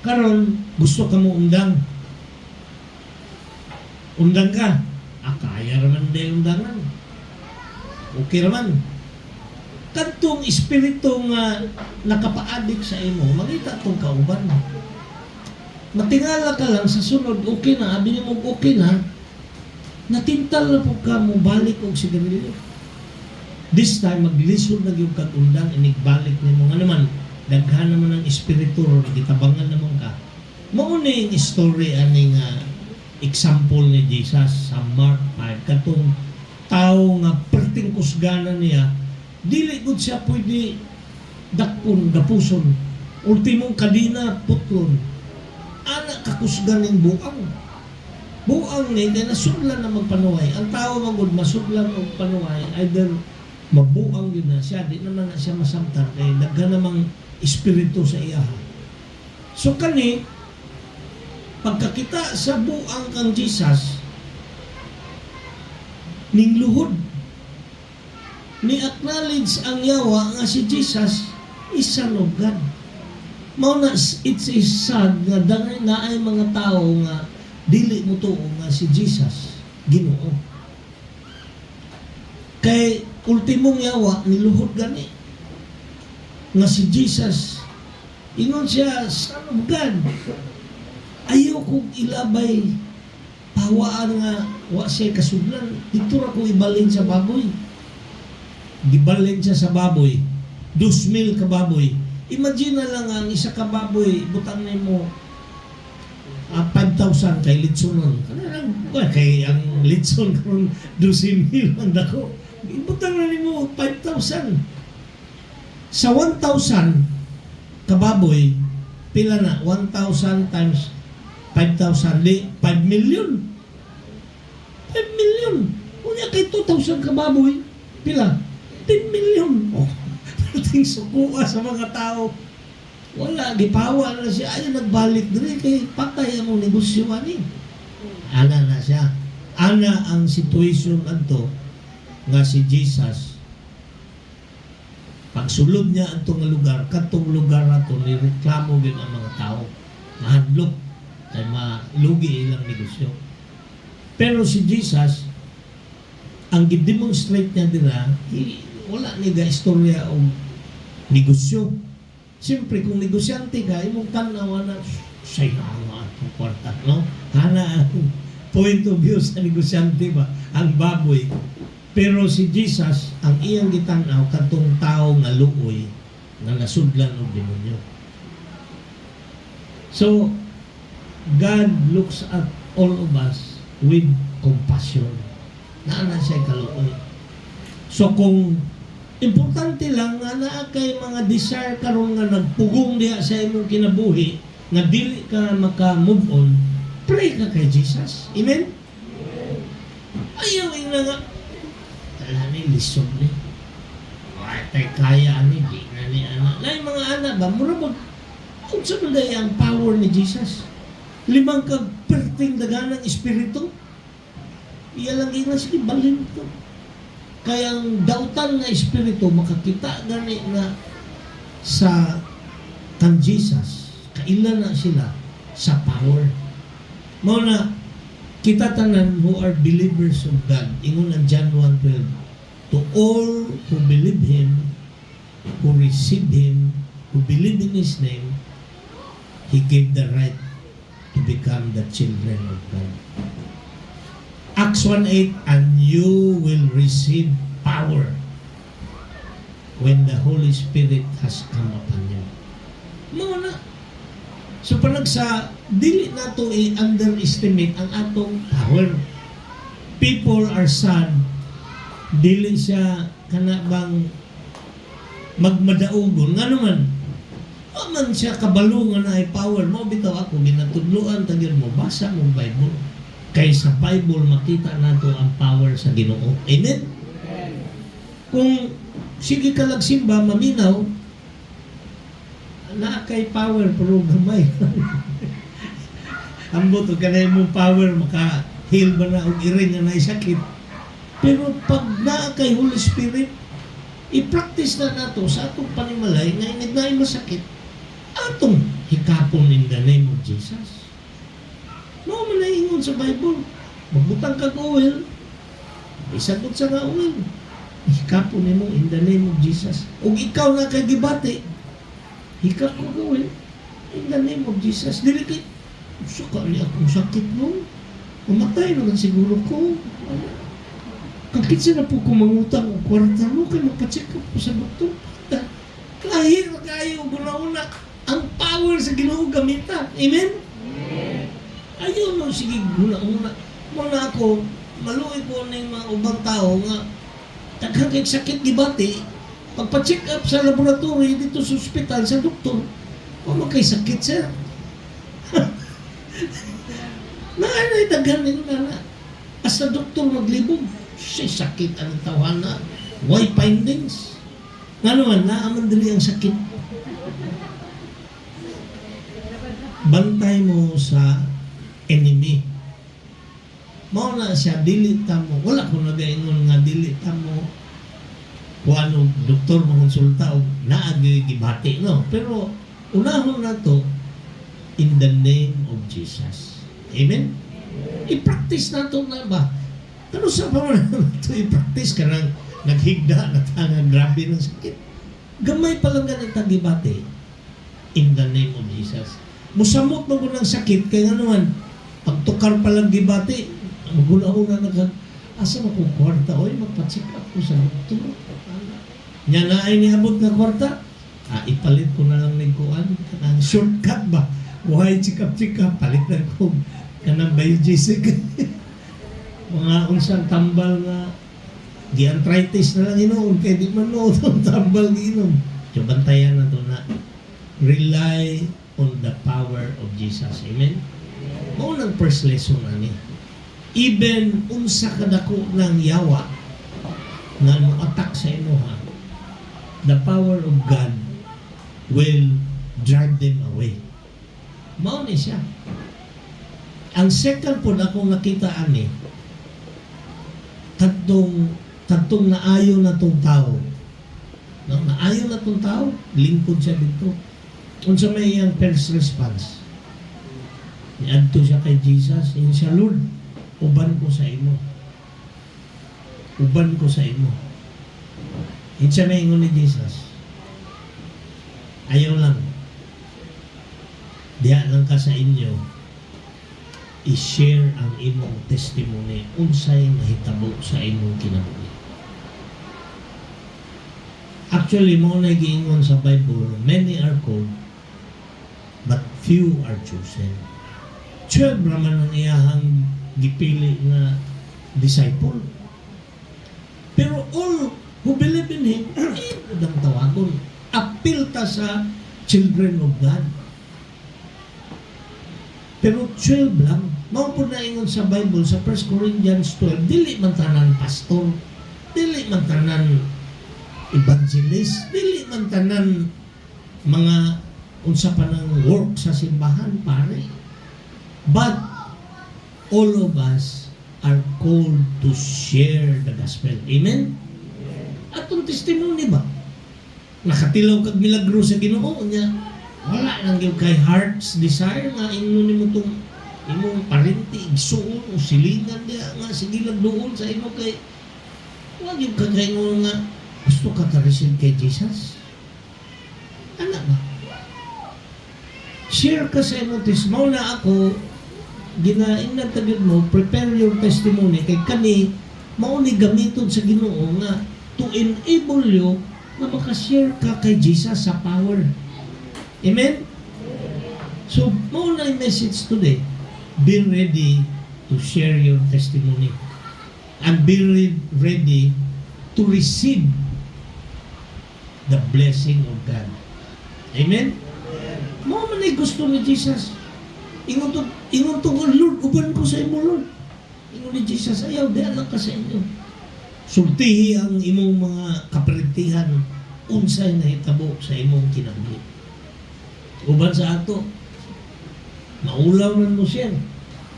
Karon gusto ka mo undang. Undang ka. Kaya raman day undangan. Okay raman. Kadtong espiritu nga nakapaadik sa imo, mangita tong kauban. Matingala ka lang sa sunod, okay na, abi mo okay na, natintal na po ka mo balik og sigarilyo. This time, maglisod na yung katundang, inigbalik ni mo nga naman, daghan naman ang espiritu, gitabangan naman ka. Mauna yung story, aning example ni Jesus sa Mark 5, katong tao nga perting kusganan niya, dili gud siya pwede dakpon, gapuson, ultimong kadina, putlon, anak kakusgan ng buang. Buang ni kaya nasudlan na magpanuway. Ang tao magud masudlan og panuway, either mabuang yun na siya, di naman na siya masamtan, kaya daghan namang espiritu sa iya. So kani, pagkakita sa buang kang Jesus, ning luhod, ni acknowledge ang yawa nga si Jesus isa of God. Mao na it's a sad nga dangay na ay mga tao nga dili mo tuo nga si Jesus Ginoo. Kay ultimong yawa niluhod gani nga si Jesus ingon siya Son of God. Ayaw kong ilabay pawaan nga wa siya kasudlan. Dito ra ko ibalin sa baboy. Gibalin siya sa baboy. 2,000 ka baboy. Imagine na lang ang isa ka baboy, butang na mo 5,000 kay litsonon. Kay ang litson kung 12,000 ang dako. Ibutang na mo 5,000. Sa 1,000 ka baboy, pila na? 1,000 times 5,000, 5 million. 5 million. Kung kay 2,000 ka baboy, pila? 10 million. Oh. perting sukuha sa mga tao. Wala, gipawa na siya. Ayaw nagbalik diri kay patay ang negosyo ani. Ana na siya. Ana ang situation adto nga si Jesus. Pagsulod niya adto nga lugar, katong lugar ato nireklamo gyud ang mga tao. Mahadlok kay malugi ilang negosyo. Pero si Jesus ang gi-demonstrate niya dira, wala ni ga istorya o negosyo. Siyempre, kung negosyante ka, imong tanaw na sa'yo nga ang kwarta, no? Hana ang point of view sa negosyante ba? Ang baboy. Pero si Jesus, ang iyang gitanaw, katong tao nga luoy, nga nasudlan o demonyo. So, God looks at all of us with compassion. Naana siya kaluoy. So, kung importante lang nga naa kay mga desire karon nga nagpugong diha sa imong kinabuhi nga dili ka maka-move on, pray ka kay Jesus. Amen? Ayaw nga nga tala ni lisod ni. Tay kaya ni di na ni anak. Na mga anak ba mura ba unsa man day ang power ni Jesus? 5 ka perting daganang espiritu. Iya lang ina sige balin to. Kaya ang dautan nga espiritu makakita gani na sa kan Jesus, kaila na sila sa power. Mao na kita tanan who are believers of God, ingon ang John 1:12, to all who believe Him, who receive Him, who believe in His name, He gave the right to become the children of God. Acts 1:8, and you will receive power when the Holy Spirit has come upon you. Mao na. So panag sa dili nato i-underestimate ang atong power. People are sad. Dili siya kana bang magmadaugon. Nga naman, man siya kabalo nga na power. Mo bitaw ako, ginatudloan tagir mo, basa mo Bible. Kay sa Bible makita nato ang power sa Ginoo. Amen? Kung sige ka lagsimba, maminaw, na kay power pero gamay. Ambot og kanay mo power maka-heal ba na og iring nga naisakit. Pero pag naa kay Holy Spirit, i-practice na nato sa atong panimalay nga inignaay masakit. Atong hikapon in the name of Jesus. Mao man na ingon sa Bible. Magbutang kag oil, isagot sa nga oil. Hikapon nimo in the name of Jesus. Ug ikaw na kay gibati, hikap ko oil in the name of Jesus. Dili kay suka ni akong sakit mo. Mamatay naman siguro ko. Kakitsa na po kung mangutang o kwarta mo kay magpa-check up po sa doktor. Kahit kayo guna-una ang power sa Ginoo gamitan. Amen? Ayaw mo sige guna-una. Muna ako, maluoy ko ng mga ubang tao nga taghang kay sakit gibati, pagpa-check up sa laboratory dito sa ospital sa doktor, o kay sakit sir. Naanay daghan nila na as sa doktor maglibog. Siya sakit ang tawana. Why findings? Nga naman, naaman dali ang sakit. Bantay mo sa enemy. Mao na siya, dili ta mo. Wala ko nagaingon nga dili ta mo kung ano, doktor mangonsulta o naagigibati, no? Pero, unahon na to, in the name of Jesus. Amen? I-practice na to na ba? Ano sa pa man ito i-practice ka nang naghigda na tangang grabe ng sakit. Gamay pa lang ganang tagibate in the name of Jesus. Musamot mo ko ng sakit, kaya nga naman, pagtukar pa lang gibate, magula-una asa mo kong kwarta, oy, magpa-check up ko sa doktor. Nya na ay niabot na kwarta, ipalit ko na lang ng kuan, kanang shortcut ba? Why check up, palit na ko, kanang biogesic. Mga unsang tambal nga di-arthritis na lang inom kaya di man mo itong tambal inom. So bantayan na ito na rely on the power of Jesus. Amen? Mao nang first lesson ani. Even unsa kadako ng yawa nga mo attack sa imuha, the power of God will drive them away. Mao ni siya. Ang second po na akong nakita ani, kadtong naayo na tong tao. No, naayo na tong tao, lingkod siya dito. Unsa may iyang first response? Niadto siya kay Jesus, yun siya, Lord, uban ko sa imo. Uban ko sa imo. Yun siya may ingon ni Jesus. Ayaw lang. Diya lang ka sa inyo, i-share ang imong testimony unsay nahitabo sa imong kinabuhi. Actually, mo na giingon sa Bible, many are called, but few are chosen. 12 naman ang iyahang gipili nga disciple. Pero all who believe in Him, ang tawagon. Appeal ta sa children of God. Pero 12 lang. Mao po na ingon sa Bible, sa 1 Corinthians 12, dili man tanan pastor, dili man tanan evangelist, dili man tanan mga unsa pa ng work sa simbahan, pare. But all of us are called to share the gospel. Amen? Atong testimony ba? Nakatilaw kag milagro sa Ginoo niya. Wala lang yung kay heart's desire nga ingon nimo tong imong parenti igsuon o silingan niya nga sige lang doon sa imo kay wag yung kagaingon nga gusto ka ka-receive kay Jesus. Ano ba? Share ka sa imong testimony na ako ginaing nagtagid mo, prepare your testimony kay kani mao ni gamiton sa Ginoo nga to enable you na maka-share ka kay Jesus sa power. Amen? So, mao na yung message today. Be ready to share your testimony and be ready to receive the blessing of God. Amen? Mao man ay gusto ni Jesus. Ingon to, Lord, uban ko sa imo, Lord. Ingon ni Jesus, ayaw, di anak ka sa inyo. Sultihi ang imong mga kapertihan, unsay na hitabo sa imong kinabuhi. Uban sa ato, maulaw man mo siya.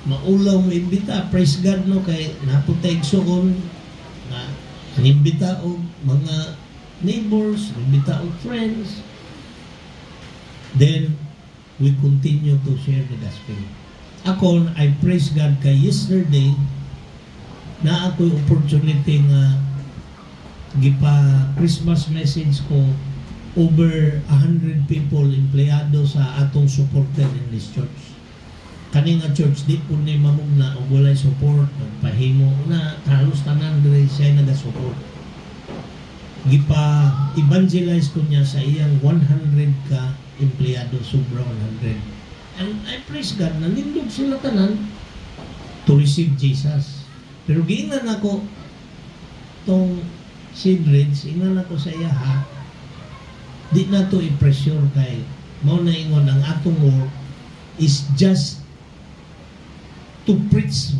Maulaw mo imbita. Praise God, no, kay naputay igsoon na imbita o mga neighbors, imbita o friends. Then, we continue to share the gospel. Ako, I praise God kay yesterday na ako'y opportunity nga gipa Christmas message ko over 100 people empleyado sa atong supported in this church. Kani nga church di po ni mamugna o walay support pahimo na halos tanan dire siya naga-support. Gipa evangelize ko niya sa iyang 100 ka empleyado, sobra 100. And I praise God, nanindog sila tanan to receive Jesus. Pero giingnan ako tong Sidreds, ingnan ako sa iya ha, di na to i-pressure kay mao na ingon ang atong work is just to preach,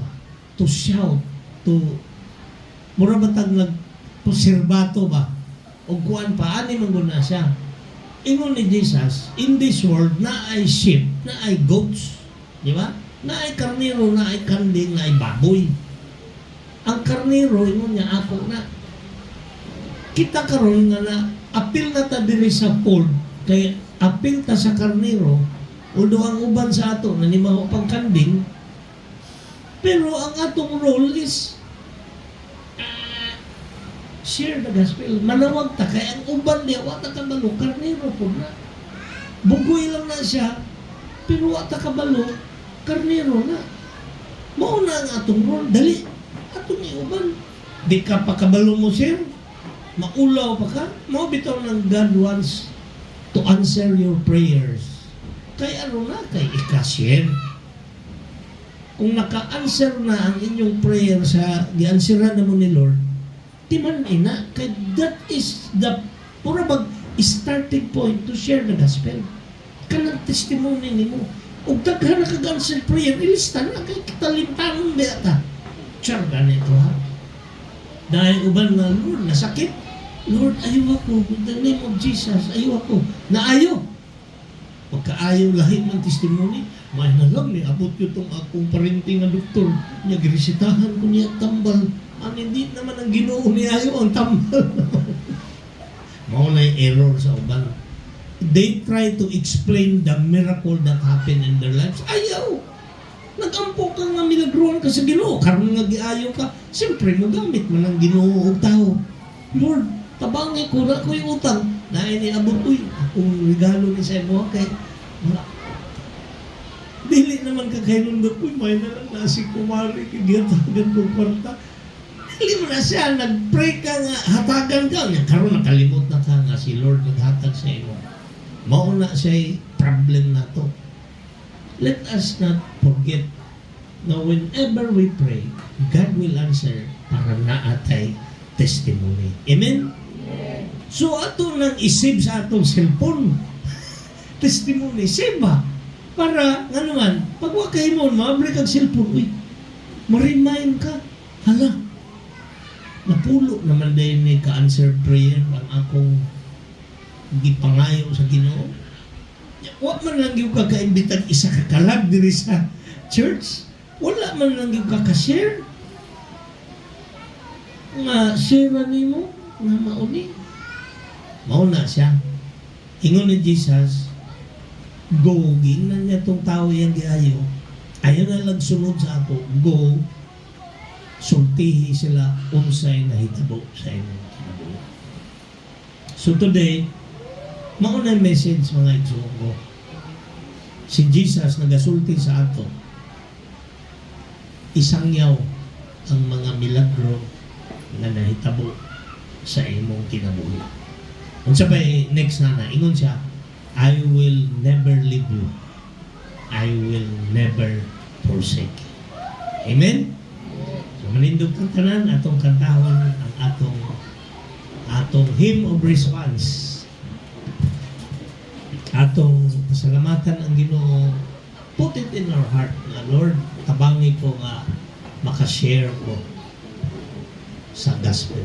to shout, to mura batag nagpuserbato ba o kuan pa, ani man guna siya. Ingon ni Jesus, in this world, na ay sheep, na ay goats, di ba? Na ay karnero, na ay kanding, na ay baboy. Ang karnero, ingon niya, ako na, kita karon nga na, apil na ta diri sa fold, kay apil ta sa karnero, although ang uban sa ato, nanimaho pang kanding, pero ang atong role is, share the gospel. Manawag ta kay ang uban niya wa ta kabalo karnero po na. Bugoy lang na siya pero wa ta kabalo karnero na. Mao na ang atong role dali atong iuban. Di ka pa kabalo mo sir. Maulaw pa ka. Mao bitaw ng God wants to answer your prayers. Kay ano na kay ika-share. Kung naka-answer na ang inyong prayer sa gi-answeran na mo ni Lord, timan ina, kay that is the pura bag starting point to share the gospel. Kanang testimony nimo. Ug daghan na kag-answer prayer, ilista na kay kitalimtanon ba ta. Char ganito ha. Dahil uban nga Lord, nasakit. Lord, ayaw ako. In the name of Jesus, ayaw ako. Naayo. Pagkaayaw lahi ng testimony, may nalang ni abot ko itong akong parinting na doktor. Niya, girisitahan ko niya tambal. Hindi naman ang Ginoo ni ayaw ang tambal naman. Mao na yung error sa uban. They try to explain the miracle that happened in their lives. Ayaw! Nag-ampo ka nga milagruhan ka sa Ginoo. Karon nga giayaw ka. Siyempre, magamit man ang Ginoo og tao. Lord, tabangi ko na ko yung utang. Na iniabot ko akong regalo ni sa imo kay wala. Dili naman ka kay nundot ko. May na lang na si kumari. Kigatagan ko kwarta. Dili mo na siya. Nag-pray ka nga. Hatagan ka. Karon nakalimot na ka nga si Lord naghatag sa imo. Mauna siya problem na to. Let us not forget na whenever we pray, God will answer para naatay testimony. Amen? So ato nang isave sa atong cellphone. Testimony, save ba? Para, nga naman, pag wakay mo, maabri kang cellphone, uy, ma-remind ka, hala, napulo naman din ni ka-answer prayer ang akong gipangayo sa Ginoo. Wa man lang yung kaka-imbitag isa ka kalag diri sa church. Wala man lang yung kaka-share. Nga share nimo nga mauni. Mauna siya. Ingon ni Jesus, go, giingnan niya itong tao yung giayo. Ayaw na lang sunod sa ako. Go, sultihi sila unsay nahitabo sa inyong kinabuhi. So today, mauna yung message mga igsoon. Si Jesus nagasulti sa ato. Isangyaw ang mga milagro na nahitabo sa imong kinabuhi. Unsa pa next na ingon siya, I will never leave you. I will never forsake you. Amen? So manindog kang tanan atong kantahon ang atong hymn of response. Atong pasalamatan ang Ginoo. Put it in our heart na Lord, tabangi ko nga makashare ko sa gospel.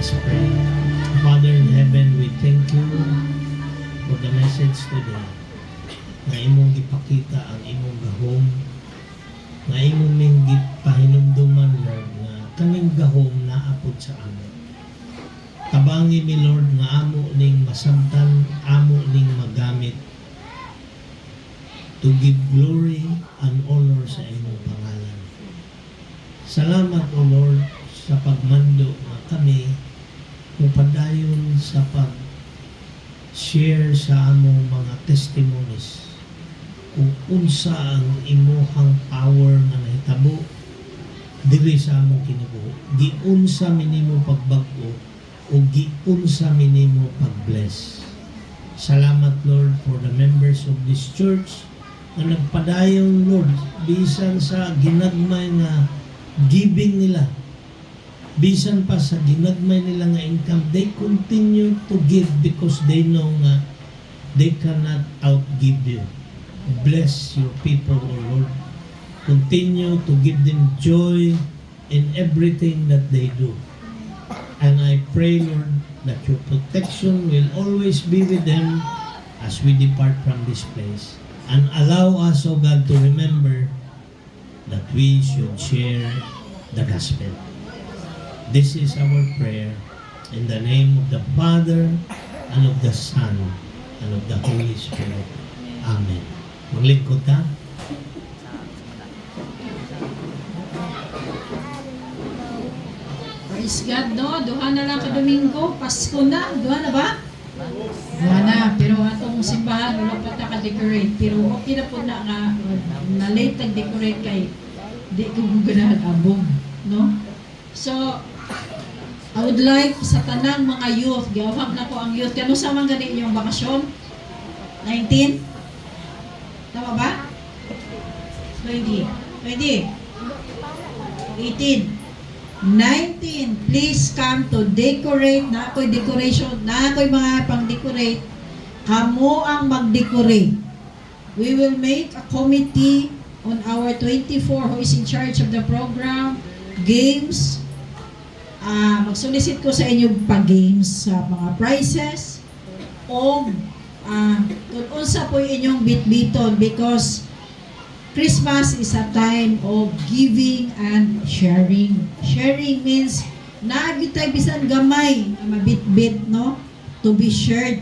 us pray. Father in heaven, we thank you for the message today na imong gipakita ang imong gahom, na imong minggit pahinumduman, Lord, na kaming gahom naapod sa amin. Tabangi mi, Lord, nga amo ning masamtan, amo ning magamit to give glory and honor sa imong pangalan. Salamat, O Lord, sa pagmando nga kami upadayon sa pag-share sa among mga testimonies kung unsa ang imuhang power nga nahitabo diri sa among kinabuhi. Giunsa minimo pagbag-o o giunsa minimo pag-bless. Salamat, Lord, for the members of this church na nagpadayon, Lord, bisan sa ginagmay nga giving nila, bisan pa sa ginagmay nila nga income, they continue to give because they know nga they cannot outgive you. Bless your people, O Lord. Continue to give them joy in everything that they do. And I pray, Lord, that your protection will always be with them as we depart from this place. And allow us, O God, to remember that we should share the gospel. This is our prayer in the name of the Father and of the Son and of the Holy Spirit. Amen. Maglingkod ka. Praise God, no? Duha na lang ka Domingo, Pasko na. Duha na ba? Duha na. Pero atong simbahan, wala pa ta ka-decorate. Pero okay na po na nga, na-late nag-decorate kay di ko ganahan abog. No? So, I would like sa tanang mga youth, gawag na ko ang youth. Kano sa mga gani inyong bakasyon? 19? Tama ba? 20? 20? 18? 19, please come to decorate. Na ako'y decoration, na ako'y mga pang-decorate. Kamo ang mag-decorate. We will make a committee on our 24 who is in charge of the program, games. Mag-solicit ko sa inyo pag-games sa mga prizes o kung unsa po inyong bitbiton because Christmas is a time of giving and sharing. Sharing means naagitay bisan gamay na mabitbit, no? To be shared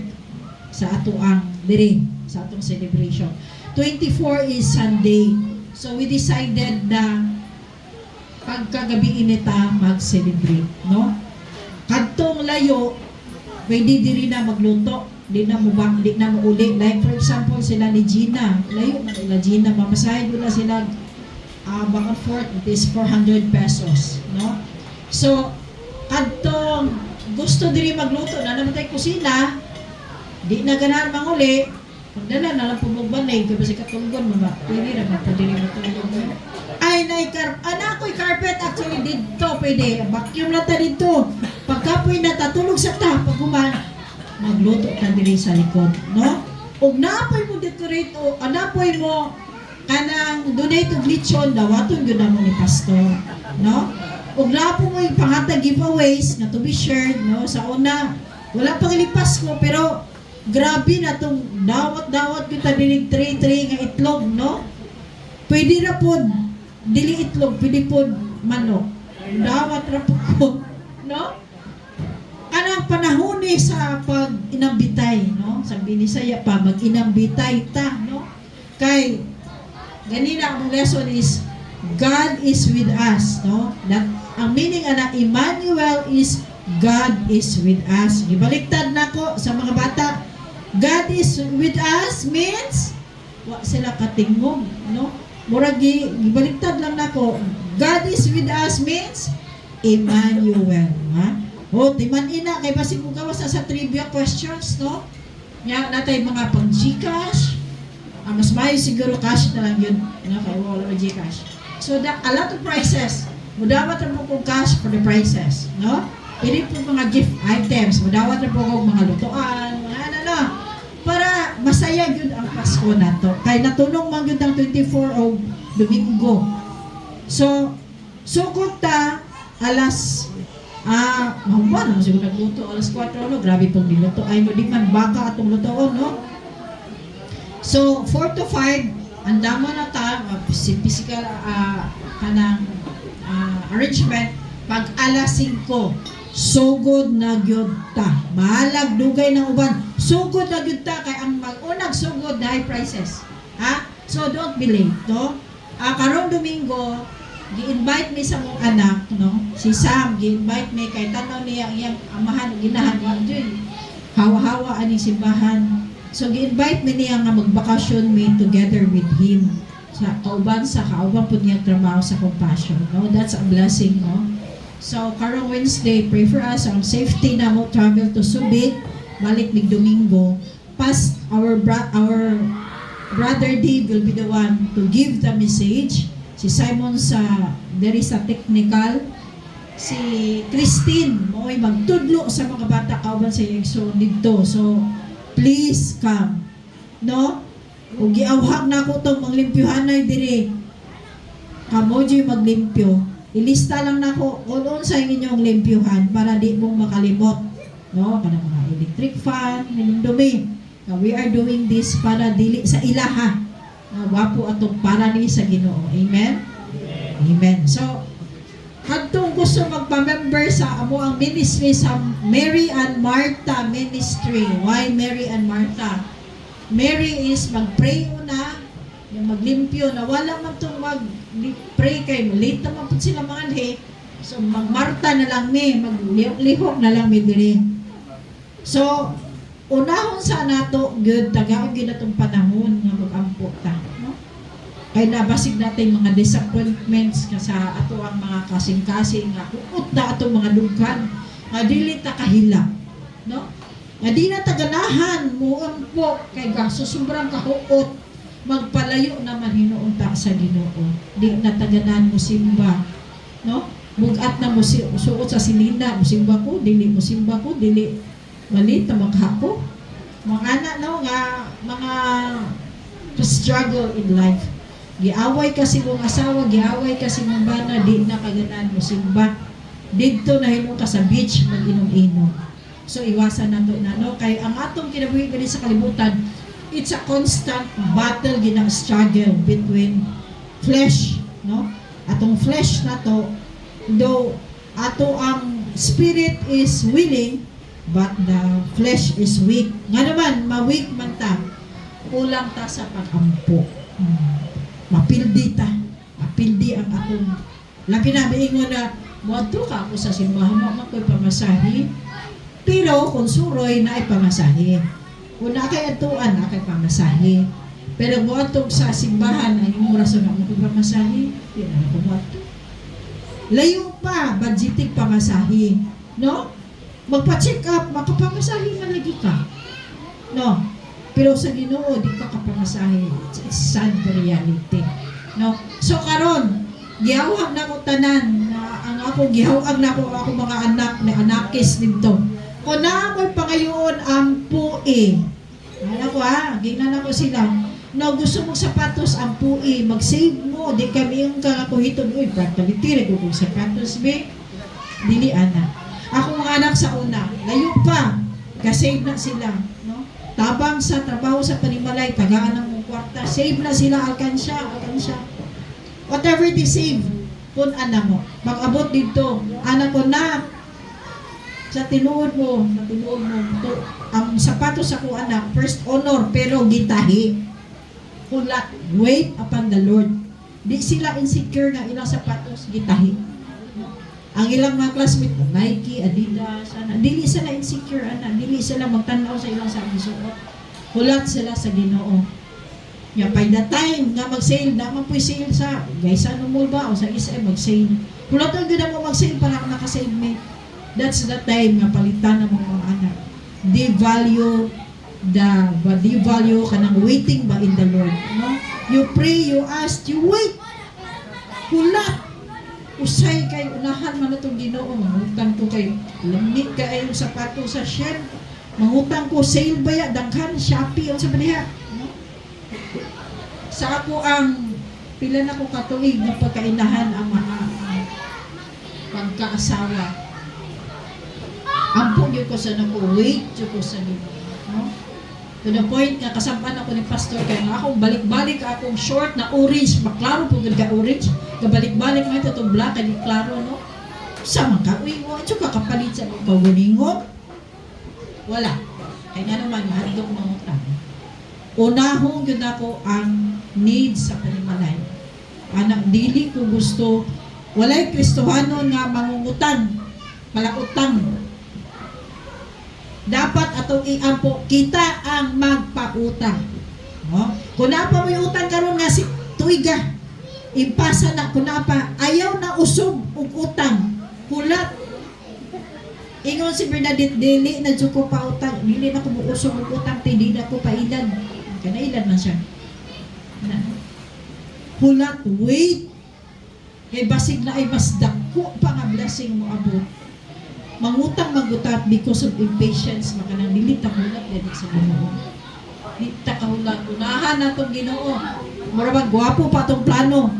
sa atoang diri sa atong celebration. 24 is Sunday. So we decided na pagkagabi inita mag-celebrate, no? Kadtong layo, pwede diri na magluto, di na mo uli. Like for example, sila ni Gina, layo na nila Gina, mamasahe doon na sila back and forth, it is 400 pesos, no? So, kadtong gusto diri magluto, na naman tayo kusina, di na ganahan manguli, pagdala na lang pumugbanay, kaya si katulgon mo ba? Pwede naman po diri matulog. Ay, ako'y carpet actually dito, pwede. Vacuum lang ta dito. Pagkapoy natatulog sa ta, pag magluto ta diri sa likod, no? Og napoy mo decorate o napoy mo kanang donate og lechon dawaton gyud mo ni pastor, no? Og napo mo yung pangatag giveaways na to be shared, no? Sa una, wala pang ilipas ko pero grabe na tong dawat gyud ta dili tray nga itlog, no? Pwede ra pod dili itlog, pwede pod manok. Dawat ra pod ko, no? Anang panahon sa pag-inambitay, no? Sa Binisaya pa, mag-inambitay ta, no? Kay, ganina ang lesson is, God is with us, no? That, ang meaning na Emmanuel is, God is with us. Ibaliktad na ko sa mga bata, God is with us means, wa sila katingog, no? Murag, ibaliktad lang na ko, God is with us means, Emmanuel, ha? O, timan ina, kay basig mo gawas sa trivia questions, no? Yan, natay mga pang-Gcash. Mas mayo siguro cash na lang yun. No? Kaya wala na Gcash. So, a lot of prizes. Mudawat na po kong cash for the prizes, no? Pili po mga gift items. Mudawat na po kong mga lutuan, mga ano. Para masaya yun ang Pasko na to. Kaya natunong man yun ang 24 o Domingo. So, sukot ta, alas Mahuman, siguro nagluto, alas 4, no? Grabe pong niluto. Ay, no, di man, baka atong lutoon, no? So, 4 to 5, andamo na ta, physical, kanang arrangement, pag alas 5, sugod na gyud ta. Mahalag dugay ng uban. Sugod na gyud ta, kay ang mag-unag sugod na high prices. Ha? So, don't be late, no? Karong Domingo, gi-invite mi sa mong anak, no? Si Sam, gi-invite mi kay tanaw niya iyang amahan, ginahan wa dyan. Hawa-hawa ani simbahan. So gi-invite mi niya nga magbakasyon mi together with him. Sa kauban pud niya trabaho sa Compassion, no? That's a blessing, no? So karong Wednesday, pray for us ang safety na mo travel to Subic, balik nig Domingo. Pas our Brother Dave will be the one to give the message. Si Simon there is a technical. Si Christine mo'y magtudlo sa mga bata kauban sa Exo dito. So, please come. No? Ug giawhag na ko itong manglimpyuhanay diri. Kamo dyan maglimpyo. Ilista lang na ko kung sa inyong limpyuhan para di mong makalimot. No? Kana mga electric fan, minumdumi. We are doing this para dili sa ilaha. Wapo atong para ni sa Ginoo. Amen? Amen. So, hadtong gusto magpa-member sa amo ang ministry sa Mary and Martha Ministry. Why Mary and Martha? Mary is mag-pray una, yung maglimpyo, na wala man itong mag-pray kay late naman po sila mga anhe. So, mag-Martha na lang mi, mag-lihok na lang mi diri. So, unahon sa nato good tagaon gyud atong panahon nga mag-ampo ta, no? Kay nabasig natin mga disappointments nga sa ato ang mga kasing-kasing nga kuot na atong mga dughan nga dili ta kahila, no? Nga di na taganahan mo ampo kay gaso sobrang kahuot magpalayo naman hinuon ta sa Ginoo. Di na taganahan mo simba, no? Bugat na mo suot sa silina, mo simba ko, dili malit na maghako. Mga anak, no, nga mga struggle in life. Giaway kasi mong asawa, giaway kasi mong bana, di na kaganan mo simba. Dito na hinong ka sa beach, mag-inom-inom. So, iwasan nato na, no? Kay ang atong kinabuhi ganit sa kalibutan, it's a constant battle, ginang struggle between flesh, no? Atong flesh na to, though ato ang spirit is willing, but the flesh is weak. Nga naman, ma-weak man ta. Kulang ta sa pag-ampo. Mapildi ta. Mapildi ang atong. Labi na, ingon na, muadto ka ako sa simbahan mo, mako'y pamasahe. Pero, kung suroy, na ay pamasahe. Kung na kay atuan, na kay pamasahe. Pero muadto sa simbahan, ay yung rason na mako'y pamasahe. Hindi na ako muadto. Layo pa, budgeting pamasahe. No? Magpa-check up, makapamasahe man lagi ka. No? Pero sa Ginoo, di ka kapamasahe. It's sad reality. No? So karon, gihawag na ko tanan, na ang ako gihawag na ko ako mga anak, na anakis dito. Kung na ako'y pangayoon ang pui. Ano ko ha, gina na ko sila. No, gusto mong sapatos ang pui, mag-save mo, di kami yung kakakuhiton, uy, pagkalitiri ko kung sapatos, be. Dili, anak. Ako mga anak sa una, layo pa, kasave na sila, no? Tabang sa trabaho sa panimalay, tagaan ng kwarta, save na sila, alkansya. Whatever they save, kung anak mo, pag-abot dito, anak ko na, sa tinuod mo, to, ang sapatos ako anak, first honor, pero gitahi. Kulat, wait upon the Lord. Di sila insecure na ilang sapatos, gitahi. Ang ilang mga classmate, Nike, Adidas, dili sila insecure, dili sila magtanaw sa ilang sa suot. Hulat sila sa Ginoo. By the time nga mag-sale, naman po'y sale sa guys, ano mo ba, o sa SM mag-sale. Hulat ang ganda mo mag-sale para nakasave me. That's the time nga palitan ng mga anak. Devalue kanang waiting ba in the Lord. No? You pray, you ask, you wait. Hulat. Usay kay unahan man itong Ginoo, mangutang ko kay lamig kay yung sapato sa Shen, mangutang ko sale baya daghan Shopee o sa baniha, no? Sa ako ang pila na ko katuig na pagkainahan ang mga pagkaasawa. Ampo gyud ko sa nako, wait gyud ko sa Ginoo. No? To the point nga kasampan ako ni pastor kay nga ako balik-balik akong short na orange, maklaro po gud ka orange, gabalik-balik man ito black kay klaro no. Sa man ka uy, wa ka kapalit sa pagguningon. Wala. Kay nga naman hadlok mga utang. Unahon gyud ako ang needs sa panimalay. Anak dili ko gusto walay Kristohanon nga mangungutang, malautang. Dapat atong iampo kita ang magpautang. No? Kung napa mo yung utang karon nga si tuiga, impasa na kung napa, ayaw na usog og utang. Kulat. Ingon si Bernadette, dili na dyan ko pa utang. Dili na ko usog og utang, hindi na ko pa ilan. Kanailan man siya. Na. Kulat, wait. Kay basig na ay mas dako pa nga blessing mo abot. Mangutang magutat because of impatience makanang dili ta hulat dili sa Ginoo. Dili ta kahulat unahan natong Ginoo. Mura ba gwapo pa tong plano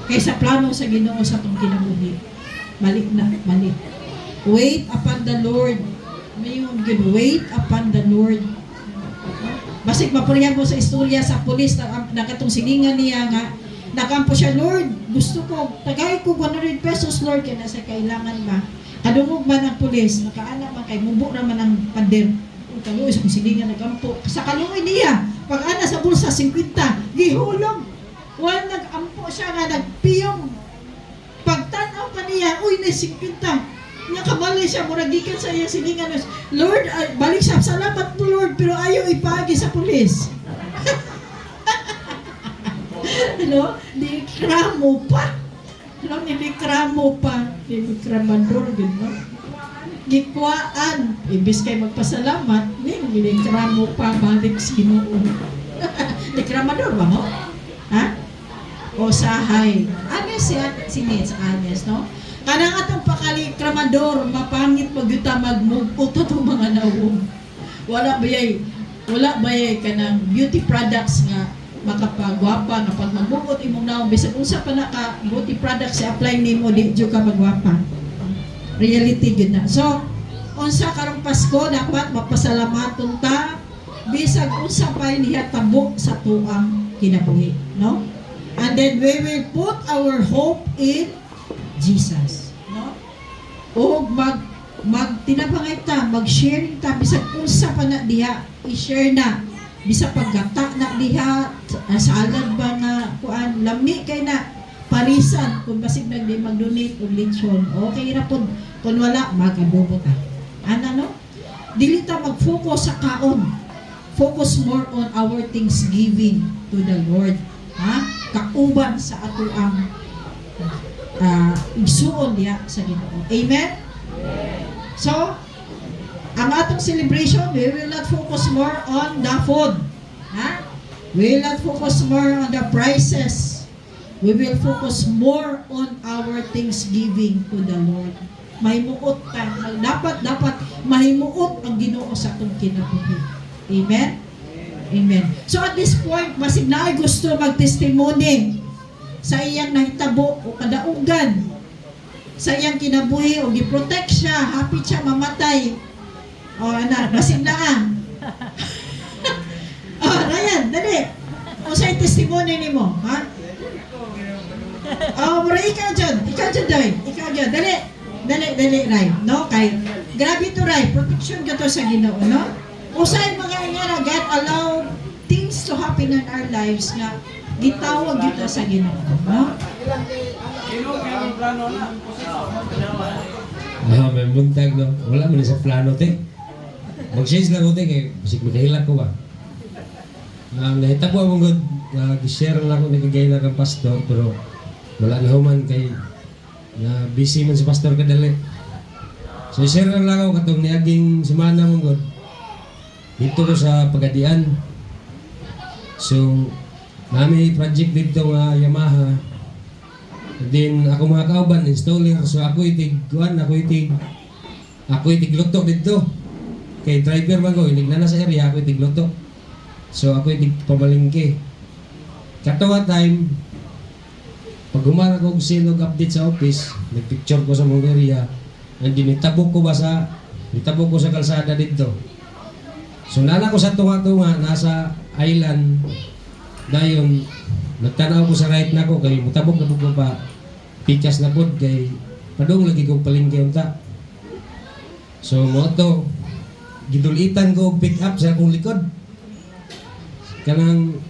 kaysa plano sa Ginoo sa tong kinabuhi. Balik na, balik. Wait upon the Lord. Mayong good wait upon the Lord. Basig mapurihan mo sa istorya sa pulis na katong silingan niya nga nakampo siya, Lord, gusto ko, tagay ko 100 pesos, Lord, kaya nasa kailangan ba? Kadungog man ang pulis, nakaanak man kay mubo naman ang pander. Kung kaluoy sa silingan nagampo. Sa kaluoy niya, pag ana sa bulsa 50, gihulog. Wal nagampo siya nga nagpiyong. Pagtanaw pa niya, uy, na 50. Nga kamalay siya, muragikan sa iya silingan. Lord, balik siya, salamat po Lord, pero ayaw ipagi sa pulis. Ano? Di kramo pa. Ano? Di kramo pa. Di kramador, gano'n. Gikwaan. Ibis kayo magpasalamat, di kramo pa, balik Ginoo. Di kramador ba mo? Ha? O sahay. Agnes si Nets, Agnes, no? Kanang atong pakali kramador, mapangit magyuta magmugot atong mga nawong. Wala bayay kanang beauty products nga makapagwapa nga pag magbuot imong naong bisan unsa pa na ka beauty products si apply nimo di jud ka magwapa. Reality gid na. So unsa karong Pasko dapat mapasalamaton ta bisag unsa pa niya tabo sa tuang kinabuhi, no? And then we will put our hope in Jesus, no? O tinabangay ta, mag-sharing ta bisag unsa pa na diha i-share na bisa paggata na diha salad ba nga kuan lami kay na parisan kung basig nagdi mag-donate og lechon okay ra pod kung wala magabobo ta ana no dili ta mag-focus sa kaon focus more on our thanksgiving to the Lord ha kauban sa ato ang igsuon diha sa Ginoo amen so ang atong celebration, we will not focus more on the food. Ha? We will not focus more on the prices. We will focus more on our thanksgiving to the Lord. Mahimuot ta. Dapat mahimuot ang Ginoo sa atong kinabuhi. Amen? Amen. So at this point, masig na ay gusto mag-testimony sa iyang nahitabo o kadaugan sa iyang kinabuhi o gi-protect siya, happy siya mamatay. O anak, basig na ang. O, Ryan, dali. O sa'yo testimony ni mo, ha? O, mura ikaw dyan, Doy. Ikaw dyan, dali, Ray. No, kay, grabe to, Ray. Protection ka to sa Ginoo, no? O sa'yo mga ingana, God allow things to happen in our lives nga gitawag dito sa Ginoo, no? May buntag no. Wala man sa plano te. Mag-change lang ko te kay bisig magahilak ko ba. Nahitabo mo gud gi-share lang ko nagagay na kang pastor pero wala na human kay na busy man si pastor kadali. So share lang ako katong niaging semana mo gud. Dito ko sa Pagadian. So nami project dito nga Yamaha. Then ako mga kauban installer so ako itig luto dito. Kay driver man ko inig na sa area ako itig luto. So ako itig pamalingke. Katawa time pag humara ko silog update sa office, nagpicture ko sa mong area. And dinitabok ko ba sa Itabog ko sa kalsada dito. So nana ko sa tunga-tunga, nasa island. Dayon, nagtanaw ko sa right na ko, kay mutabog na ko pa. Pikas na pod, kay padong lagi kong palingke unta. So mo to, gidulitan ko og pick up sa akong likod. Kanang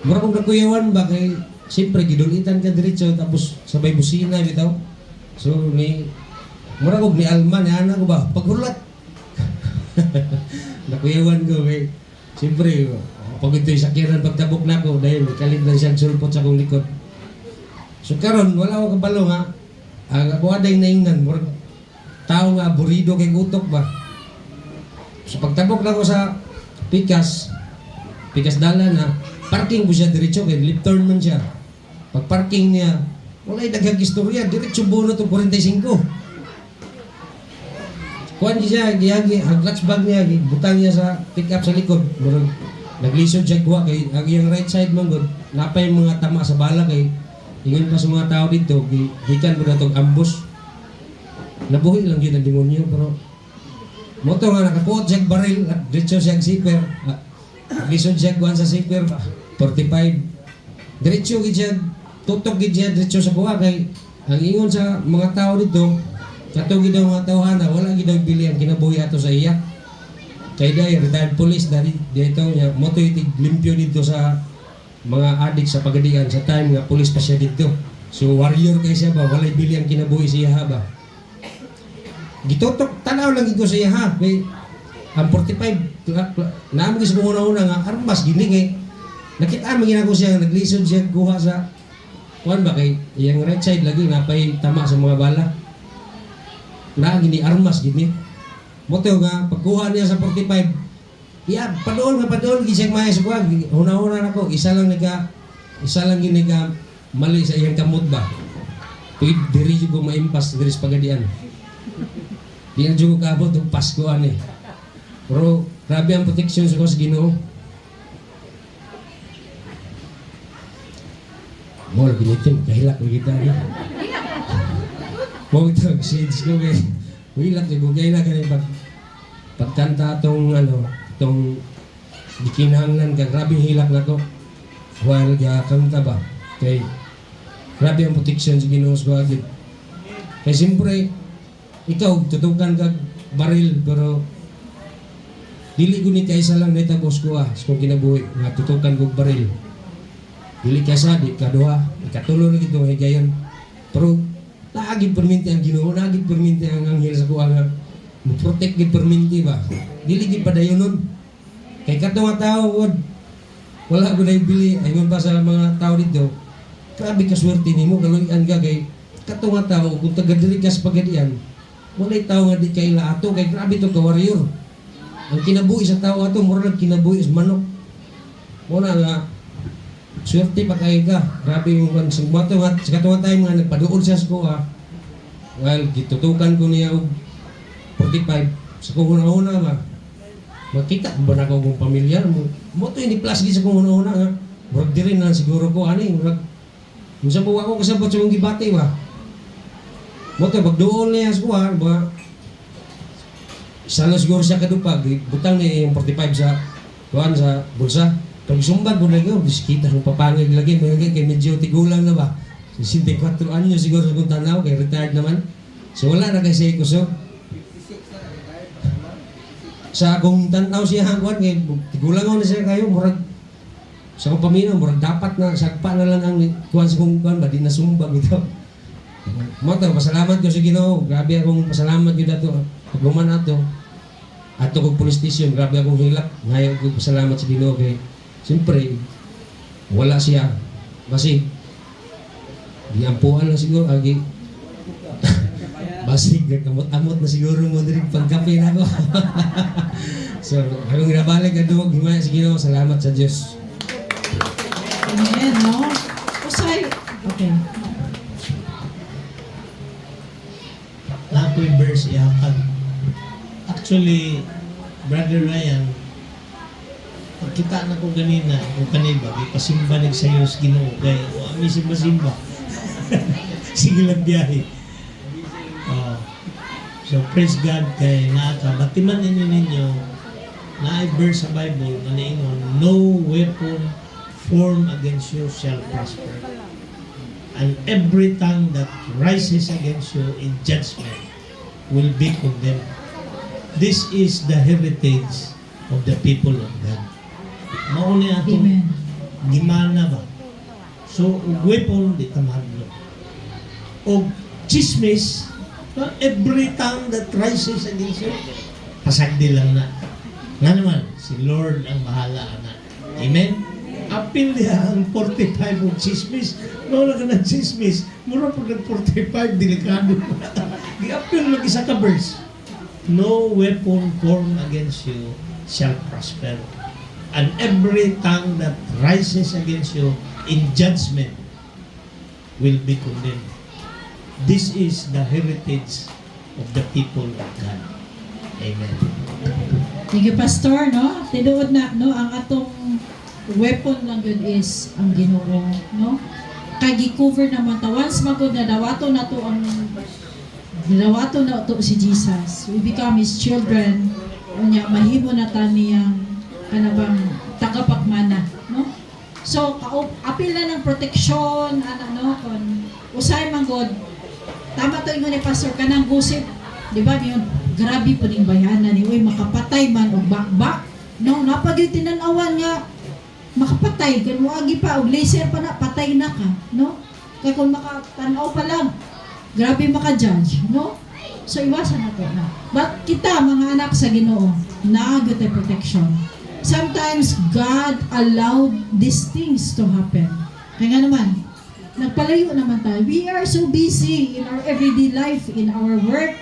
mura kong nakuyawan ba kay siyempre gidulitan ka diretso tapos sabay busina bitaw. So ni mura kong ni Alman ni ana ko ba paghulat. Nakuyawan ko kay siyempre pag ito'y sakyanan pagtabok na ko dahil kalit na siyang sulpot sa akong likod. So karon wala ko kabalo nga ang ako aday naingnan mura tao nga burido kay utok ba. So pagtabok na ko sa Pikas dala na parking ko siya diretso kay left turn man siya. Pag parking niya walay daghang istorya diretso buno to 45. Kuan siya giyagi ang clutch bag niya butang niya sa pick up sa likod. Murag naglisod siya kuha kay ang iyang right side man gud napay mga tama sa bala kay ingon pa sa mga tao dito gikan ko na tong ambush. Nabuhi lang yun ang demonyo pero moto nga nakakuot siya baril at diretso siya zipper. Lisod siya kuhan sa zipper 45. Diretso gid siya tutok gid siya diretso sa kuha kay ang ingon sa mga tao dito kato gid ang mga tawhana wala gid daw bili ang kinabuhi ato sa iya. Kay day retired police dari dito niya moto itig limpyo dito sa mga adik sa Pagadian sa time nga police pa siya dito. So warrior kay siya ba walay bili ang kinabuhi siya ba. Gitutok tanaw lang gid ko sa iya ha kay ang 45 naamo gid sa una-una nga armas gini kay nakita man ginako siya naglisod siya kuha sa kuan ba kay iyang right side lagi napay tama sa mga bala. Na gini armas gini. Moto nga pagkuha niya sa 45 iya padool gid siya may sa kuha una-una nako isa lang gini ka mali sa iyang kamot ba. Tuig diri ko maimpas diri sa Pagadian. Di na dyan ko kaabot ng Pasko ani. Pero grabe ang protection sa Ginoo. Mo lagi nitin kahilak ko kita ni. Mo ito shades ko kay hilak ko kay na kanay pagkanta atong tong gikinahanglan ka grabe hilak nako. While kanta ba kay grabe ang protection sa Ginoo sa gid. Kay siyempre ikaw tutukan kag baril pero dili ko ni kaysa lang netapos ko kung kinabuhi nga tutukan kog baril dili kaysa di kaduha ikatulo na gito higayon pero naagid perminti ang Ginoo naagid perminti ang anghel sa kuha nga mo protect gid perminti ba dili gid padayonon kay kadto nga tao wala ko na ibili ayun pa sa mga tao dito grabe ka swerte nimo kaluyan ka kay kadto nga tao kung taga diri ka sa Pagadian walay tao nga di kay ato kay grabe to ka warrior. Ang kinabuhi sa tao ato mura lang kinabuhi sa manok. Muna nga swerte pa kay ka. Grabe yung sumbato nga sa katong time nga nagpaduol siya sa kuha. Well, gitutukan ko niya og 45 sa kung una-una ba. Makita ba na ko kung pamilyar mo. Mo to ini plus gid sa kung una-una nga. Murag diri na siguro ko ani murag. Unsa po ako kasabot sa mong gibati ba. Mo to pagduol niya sa kuha ba. Sana siguro siya kadupag, butang niya yung 45 sa kuhan sa bulsa. Pag sumbad mo lang yun, diskita ng papangag lagi, kay medyo tigulang na ba? 64 anyo siguro sa kong tanaw, kay retired naman. So wala na kasi kusog. Sa akong tanaw siya hangkuhan, kay tigulang ako na siya kayo, murag sa akong paminaw, murag dapat na, sagpa na lang ang kuhan sa kong kuhan ba, di na sumbag ito. Moto, pasalamat ko sa Ginoo, grabe akong pasalamat yun dato. Pagluman ato, ato kong police station, grabe akong hilak. Ngayon ko pasalamat sa Ginoo kay siyempre, wala siya. Kasi, giampuan lang siguro, agi. Basig, nagkamot-amot na siguro mo din pagkape na ako. So, akong ginabalik na duwag, himaya sa Ginoo, salamat sa Diyos. Amen, no? Usay. Okay. Lakoy verse ihatag. Actually, Brother Ryan, pagkita na ko ganina, o kaniba, ipasimba nagsayo sa Ginoo, kaya kami simba-simba. Sige lang biyahe. So praise God kay nakabatiman ninyo na verse sa Bible na niingon, no weapon formed against you shall prosper. And every tongue that rises against you in judgment will be condemned. This is the heritage of the people of God. Mauni ato Amen. gimana ba? So, weapon di tamahadlo. O chismis, every tongue that rises against you, pasagdi lang na. Nga naman, si Lord ang bahala na. Amen? Apil niya ang 45 o chismis. Wala ka ng chismis. Mura po ng 45, delikado. Di-apil lang isa ka verse. No weapon formed against you shall prosper. And every tongue that rises against you in judgment will be condemned. This is the heritage of the people of God. Amen. Thank you, Pastor, no? Tinuod na, no? Ang atong weapon lang yun is ang Ginoo, no? Kay gi-cover naman ta. Once magod na dawato na to ang dawato na to si Jesus. We become His children. Unya, mahimo na ta niyang kanabang tagapagmana, no? So, apil na ng proteksyon, ano, kung usay manggod, tama to ingon ni Pastor, kanang gusip, di ba, yun, grabe po ning bayanan ni, uy, makapatay man, o bakbak, no, napagay tinanawan nga, makapatay, ganwagi pa, o laser pa na, patay na ka, no? Kaya kung makatanaw pa lang, grabe maka-judge, no? So, iwasan na to na. But kita, mga anak sa Ginoo, nagate protection. Sometimes, God allowed these things to happen. Kaya nga naman, nagpalayo naman tayo. We are so busy in our everyday life, in our work.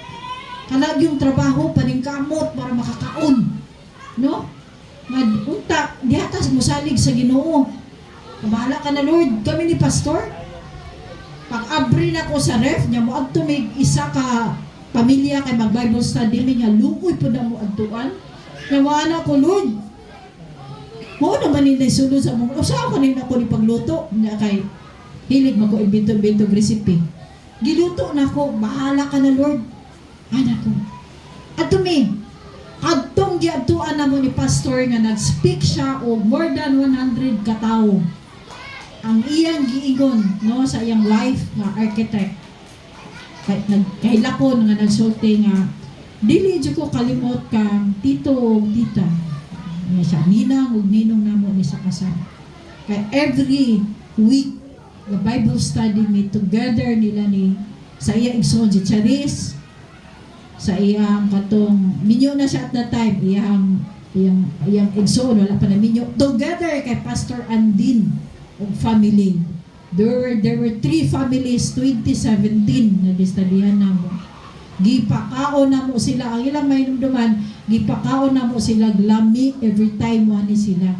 Kalag yung trabaho, paningkamot para makakaon. No? Unta, di hatas musalig sa Ginoo. Bahala ka na, Lord. Kami ni Pastor, pag-abri na ko sa ref, niya mo adto may isa ka pamilya kay mag-Bible study, may nga lukoy po na mo adtuan. Nawana ko, Lord, mo naman nila sulod sa mga, o saan ko nila ko ni pagluto? Niya kay, hilig mag ko ibintog-bintog recipe. Giluto na ko, bahala ka na, Lord. Anak ko. At tumi, adtong giadtuan na mo ni Pastor nga nag-speak siya o more than 100 katao. Ang iyang giigon, no, sa iyang wife nga architect. Kay lakon nga nagsulti nga, dili jud ko kalimot kang tito o tita. Nga siya, ninang o ninong namo ni sa kasal. Kay every week, the Bible study me together nila ni sa iyang igsoon si Charis, sa iyang katong minyo na siya at that time, iyang igsoon, wala pa na minyo, together kay Pastor Andin o family. There were 3 families 2017 na distudihan na mo. Gipakaon na mo sila, ang ilang may numduman, gipakaon na mo sila glami every time mo ani sila.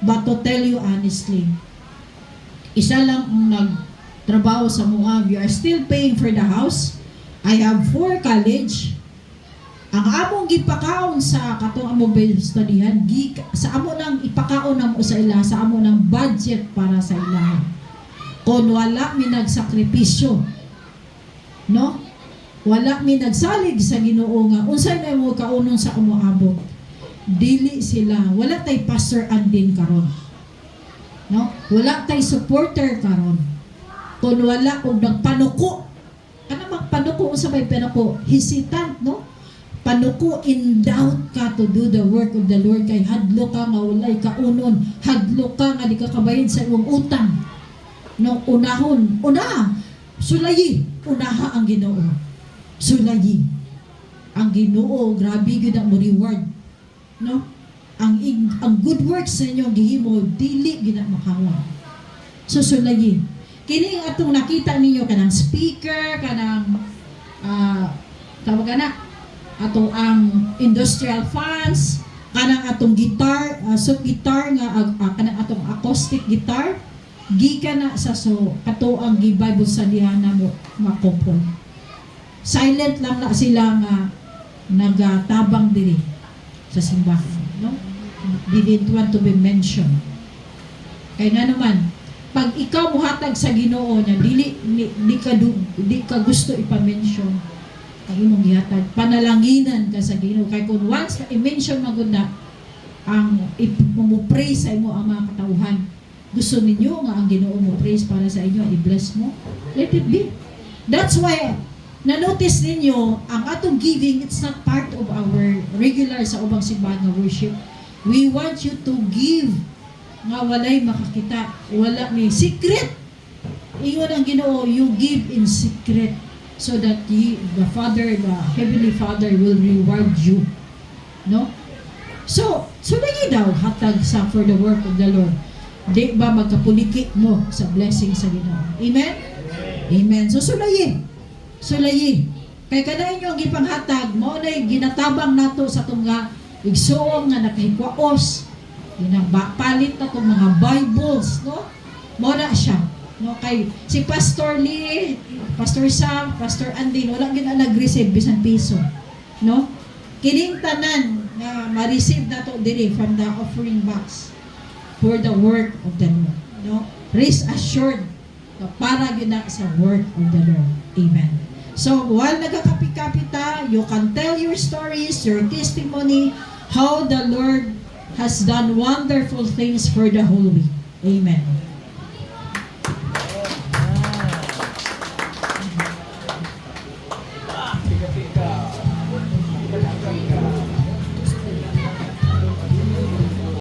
But to tell you honestly, isa lang ang nagtrabaho sa mga, we are still paying for the house. I have 4 college. Ang among gipakaon sa katong among studyhan, sa amo nang ipakaon na mo sa ila, sa amo nang budget para sa ila. Kung wala mi nagsakripisyo, no? Wala mi nagsalig sa Ginoo nga unsay na mo kaunon sa umuabot. Dili sila, wala tay Pastor Andin karon. No? Wala tay supporter karon. Kung wala og nagpanuko, ano magpanuko unsa may panuko? Hesitant, no? Panuko, in doubt ka to do the work of the Lord, kay hadlo ka nga walay kaunon, hadlo ka nga di ka kabayad sa imong utang. No, unahon, sulayi, unaha ang Ginoo. Sulayi. Ang Ginoo, grabe gyud ang mo reward. No? Ang good works sa inyo gihimo dili gyud makawa. So sulayi. Kini atong nakita ninyo kanang speaker, kanang tawag na ato ang industrial fans, kanang atong guitar, guitar nga kanang atong acoustic guitar, gikan na sa kato ang Bible studyhan na mo makopon. Silent lang na sila nga nagatabang diri sa simbahan, no? Didn't want to be mentioned. Kaya nga naman, pag ikaw muhatag sa Ginoo na di ka gusto ipa-mention, ang imong gihatag. Panalanginan ka sa Ginoo. Kay kung once na i-mention magud na ang ipumupray sa imo ang mga katauhan, gusto ninyo nga ang Ginoo mo praise para sa inyo, i-bless mo, let it be. That's why na-notice ninyo ang atong giving, it's not part of our regular sa ubang simbahan nga worship. We want you to give nga walay makakita, wala may secret. Ingon ang Ginoo, you give in secret so that the Heavenly Father will reward you. No? So lagi daw hatag sa for the work of the Lord. Di ba magkapulikit mo sa blessing sa Ginoo? Amen? Amen. So sulayi. Kay kada inyo ang gipanghatag, mo na ginatabang nato sa itong nga igsuong nga nakahikwaos. Palit na itong mga Bibles, no? Mo na siya. No, kay si Pastor Lee, Pastor Sam, Pastor Andin, wala gina nag-receive bisan piso. No? Kining tanan na ma-receive nato diri from the offering box for the work of the Lord. No? Rest assured na para gyud na sa work of the Lord. Amen. So, while nagkakapit-kapita, you can tell your stories, your testimony, how the Lord has done wonderful things for the whole week. Amen.